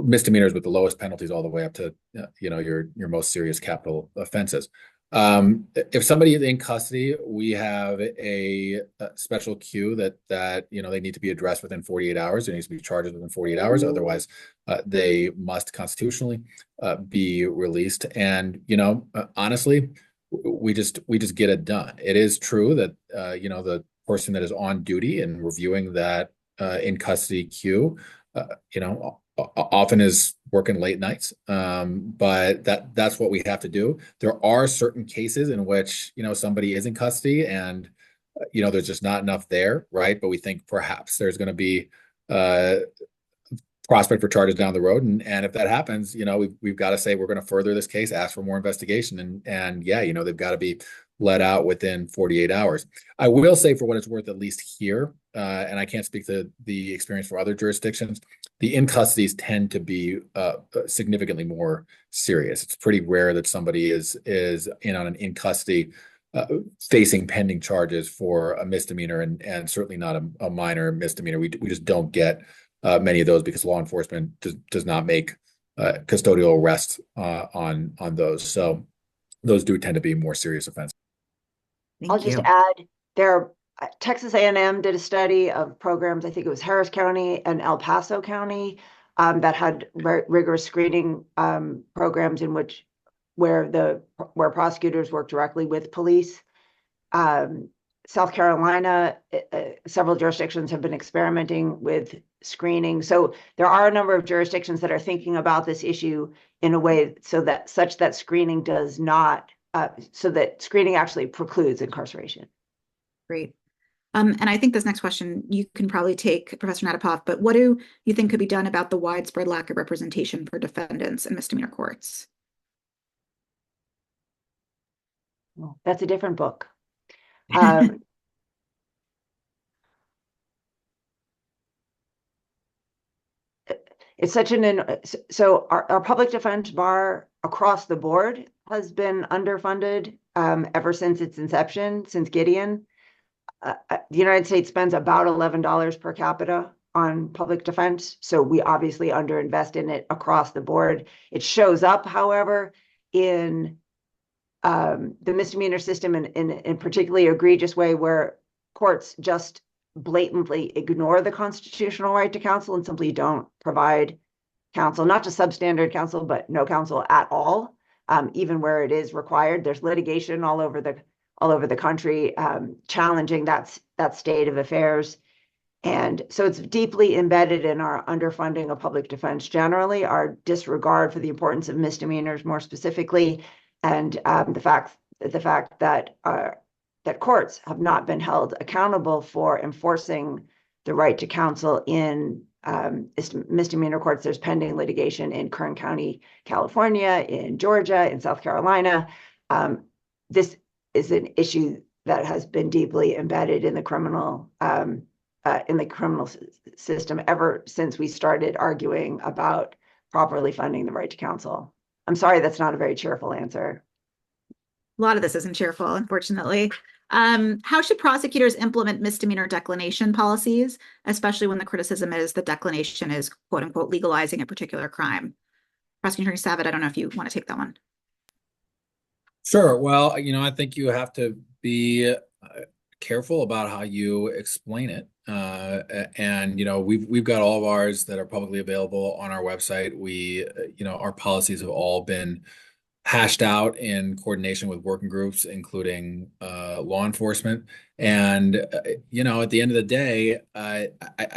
misdemeanors with the lowest penalties all the way up to your most serious capital offenses. If somebody is in custody, we have a special queue that they need to be addressed within 48 hours. There needs to be charges within 48 hours. Otherwise, they must constitutionally be released. And honestly, we just get it done. It is true that the person that is on duty and reviewing that in custody queue, often is working late nights. But that's what we have to do. There are certain cases in which, somebody is in custody and, there's just not enough there, right? But we think perhaps there's going to be prospect for charges down the road. And if that happens, we've got to say we're going to further this case, ask for more investigation. And yeah, they've got to be let out within 48 hours. I will say, for what it's worth, at least here, and I can't speak to the experience for other jurisdictions, the in custodies tend to be significantly more serious. It's pretty rare that somebody is in on an in custody facing pending charges for a misdemeanor, and certainly not a minor misdemeanor. We just don't get many of those because law enforcement does not make custodial arrests on those. So those do tend to be more serious offenses. I'll just add, Texas A&M did a study of programs. I think it was Harris County and El Paso County that had rigorous screening programs where prosecutors work directly with police. South Carolina, several jurisdictions have been experimenting with screening. So there are a number of jurisdictions that are thinking about this issue in a way such that screening does not, so that screening actually precludes incarceration. Great. And I think this next question you can probably take, Professor Natapoff, but what do you think could be done about the widespread lack of representation for defendants in misdemeanor courts? Well, that's a different book. It's such so our public defense bar across the board has been underfunded ever since its inception, since Gideon. The United States spends about $11 per capita on public defense, so we obviously underinvest in it across the board. It shows up, however, in the misdemeanor system in particularly egregious way where courts just blatantly ignore the constitutional right to counsel and simply don't provide counsel, not just substandard counsel, but no counsel at all, even where it is required. There's litigation all over the country challenging that state of affairs. And so it's deeply embedded in our underfunding of public defense generally, our disregard for the importance of misdemeanors more specifically, and the fact that courts have not been held accountable for enforcing the right to counsel in misdemeanor courts. There's pending litigation in Kern County, California, in Georgia, in South Carolina. This is an issue that has been deeply embedded in the criminal system ever since we started arguing about properly funding the right to counsel. I'm sorry, that's not a very cheerful answer. A lot of this isn't cheerful, unfortunately. How should prosecutors implement misdemeanor declination policies, especially when the criticism is the declination is, quote unquote, legalizing a particular crime? Prosecutor Savit, I don't know if you want to take that one. Sure. Well, I think you have to be careful about how you explain it. And we've got all of ours that are publicly available on our website. We, our policies have all been hashed out in coordination with working groups, including law enforcement. And at the end of the day, I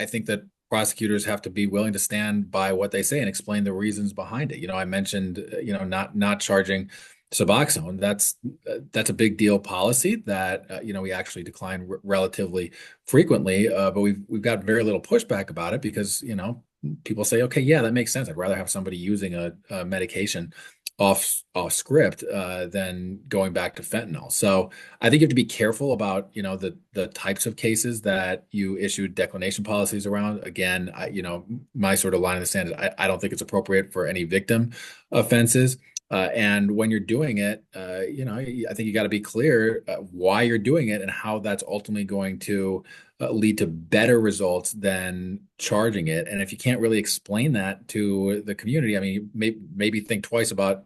think that prosecutors have to be willing to stand by what they say and explain the reasons behind it. I mentioned not charging Suboxone, that's a big deal policy that we actually decline relatively frequently, but we've got very little pushback about it because people say, okay, yeah, that makes sense. I'd rather have somebody using a medication off script than going back to fentanyl. So I think you have to be careful about the types of cases that you issue declination policies around. Again, my sort of line in the sand is I don't think it's appropriate for any victim offenses. And when you're doing it, I think you got to be clear why you're doing it and how that's ultimately going to lead to better results than charging it. And if you can't really explain that to the community, I mean, maybe think twice about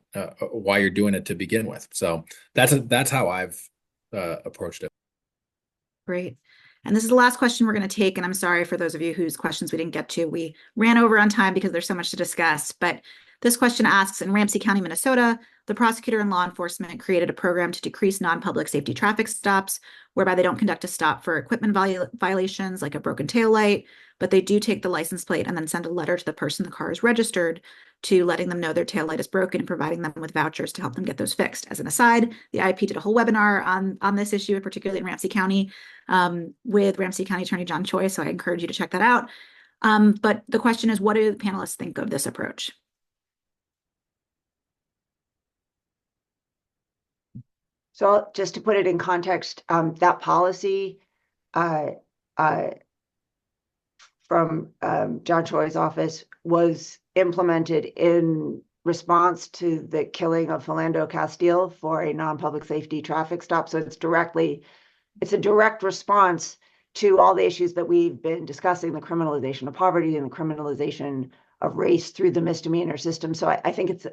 why you're doing it to begin with. So that's how I've approached it. Great. And this is the last question we're going to take. And I'm sorry for those of you whose questions we didn't get to. We ran over on time because there's so much to discuss. But this question asks, in Ramsey County, Minnesota, the prosecutor and law enforcement created a program to decrease non-public safety traffic stops, whereby they don't conduct a stop for equipment violations like a broken taillight, but they do take the license plate and then send a letter to the person the car is registered to letting them know their taillight is broken and providing them with vouchers to help them get those fixed. As an aside, the IAP did a whole webinar on this issue, particularly in Ramsey County, with Ramsey County Attorney John Choi, so I encourage you to check that out. But the question is, what do the panelists think of this approach? So just to put it in context, that policy from John Choi's office was implemented in response to the killing of Philando Castile for a non-public safety traffic stop. So it's a direct response to all the issues that we've been discussing, the criminalization of poverty and the criminalization of race through the misdemeanor system. So I think it's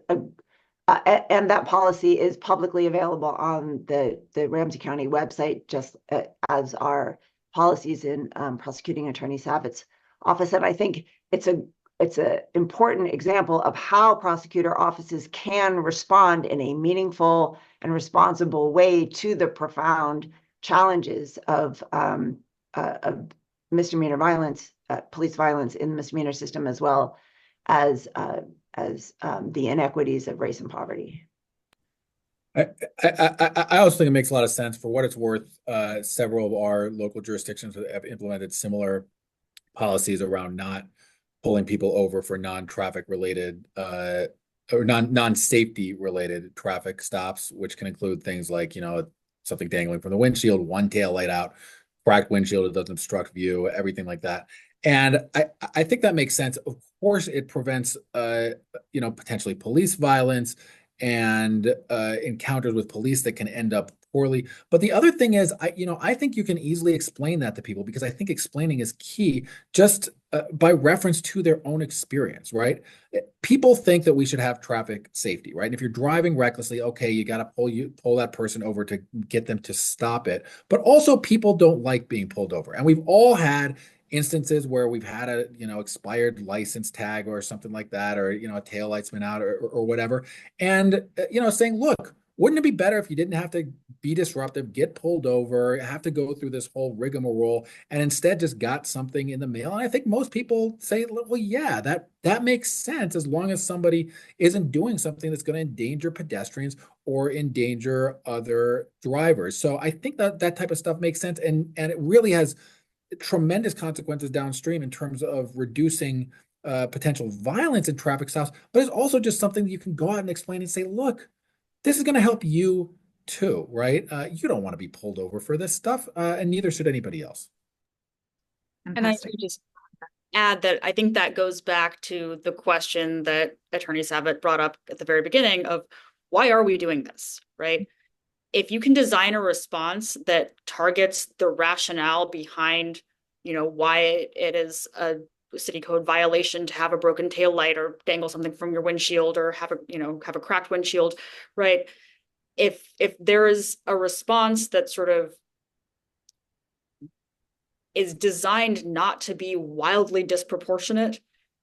and that policy is publicly available on the Ramsey County website, just as are policies in Prosecuting Attorney Savit's office. And I think it's an important example of how prosecutor offices can respond in a meaningful and responsible way to the profound challenges of misdemeanor violence, police violence in the misdemeanor system, as well as the inequities of race and poverty. I also think it makes a lot of sense. For what it's worth, several of our local jurisdictions have implemented similar policies around not pulling people over for non-traffic related or non-safety related traffic stops, which can include things like, something dangling from the windshield, one tail light out, cracked windshield that doesn't obstruct view, everything like that. And I think that makes sense. Of course, it prevents, potentially police violence and encounters with police that can end up poorly. But the other thing is, I think you can easily explain that to people, because I think explaining is key, just by reference to their own experience, right? People think that we should have traffic safety, right? And if you're driving recklessly, okay, you got to pull that person over to get them to stop it. But also, people don't like being pulled over, and we've all had instances where we've had a expired license tag or something like that, or a taillight's been out or whatever, and saying, look, wouldn't it be better if you didn't have to be disruptive, get pulled over, have to go through this whole rigmarole, and instead just got something in the mail? And I think most people say, well, yeah, that makes sense, as long as somebody isn't doing something that's going to endanger pedestrians or endanger other drivers. So I think that type of stuff makes sense, and it really has tremendous consequences downstream in terms of reducing potential violence in traffic stops. But it's also just something that you can go out and explain and say, look, this is going to help you too, right? You don't want to be pulled over for this stuff, and neither should anybody else. And I would just add that I think that goes back to the question that Attorney Savit brought up at the very beginning of, why are we doing this, right? If you can design a response that targets the rationale behind, why it is a city code violation to have a broken tail light or dangle something from your windshield or have a cracked windshield, right? If there is a response that sort of is designed not to be wildly disproportionate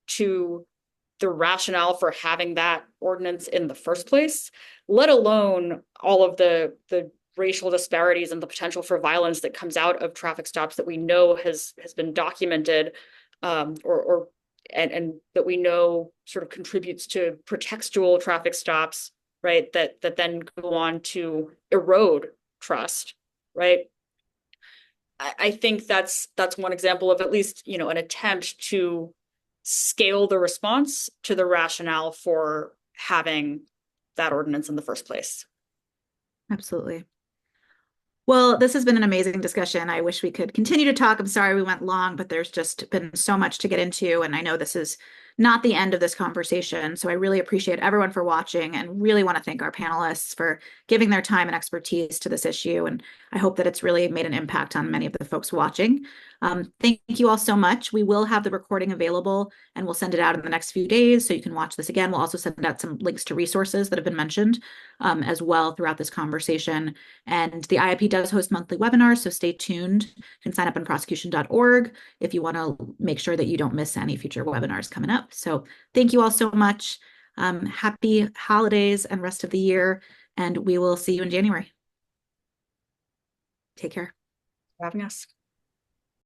to the rationale for having that ordinance in the first place, let alone all of the racial disparities and the potential for violence that comes out of traffic stops that we know has been documented, and that we know sort of contributes to pretextual traffic stops, right? That then go on to erode trust, right? I think that's one example of at least, an attempt to scale the response to the rationale for having that ordinance in the first place. Absolutely. Well, this has been an amazing discussion. I wish we could continue to talk. I'm sorry we went long, but there's just been so much to get into. And I know this is not the end of this conversation. So I really appreciate everyone for watching and really want to thank our panelists for giving their time and expertise to this issue. And I hope that it's really made an impact on many of the folks watching. Thank you all so much. We will have the recording available and we'll send it out in the next few days so you can watch this again. We'll also send out some links to resources that have been mentioned as well throughout this conversation. And the IIP does host monthly webinars, so stay tuned. You can sign up on prosecution.org if you want to make sure that you don't miss any future webinars coming up. So thank you all so much. Happy holidays and rest of the year, and we will see you in January. Take care. For having us.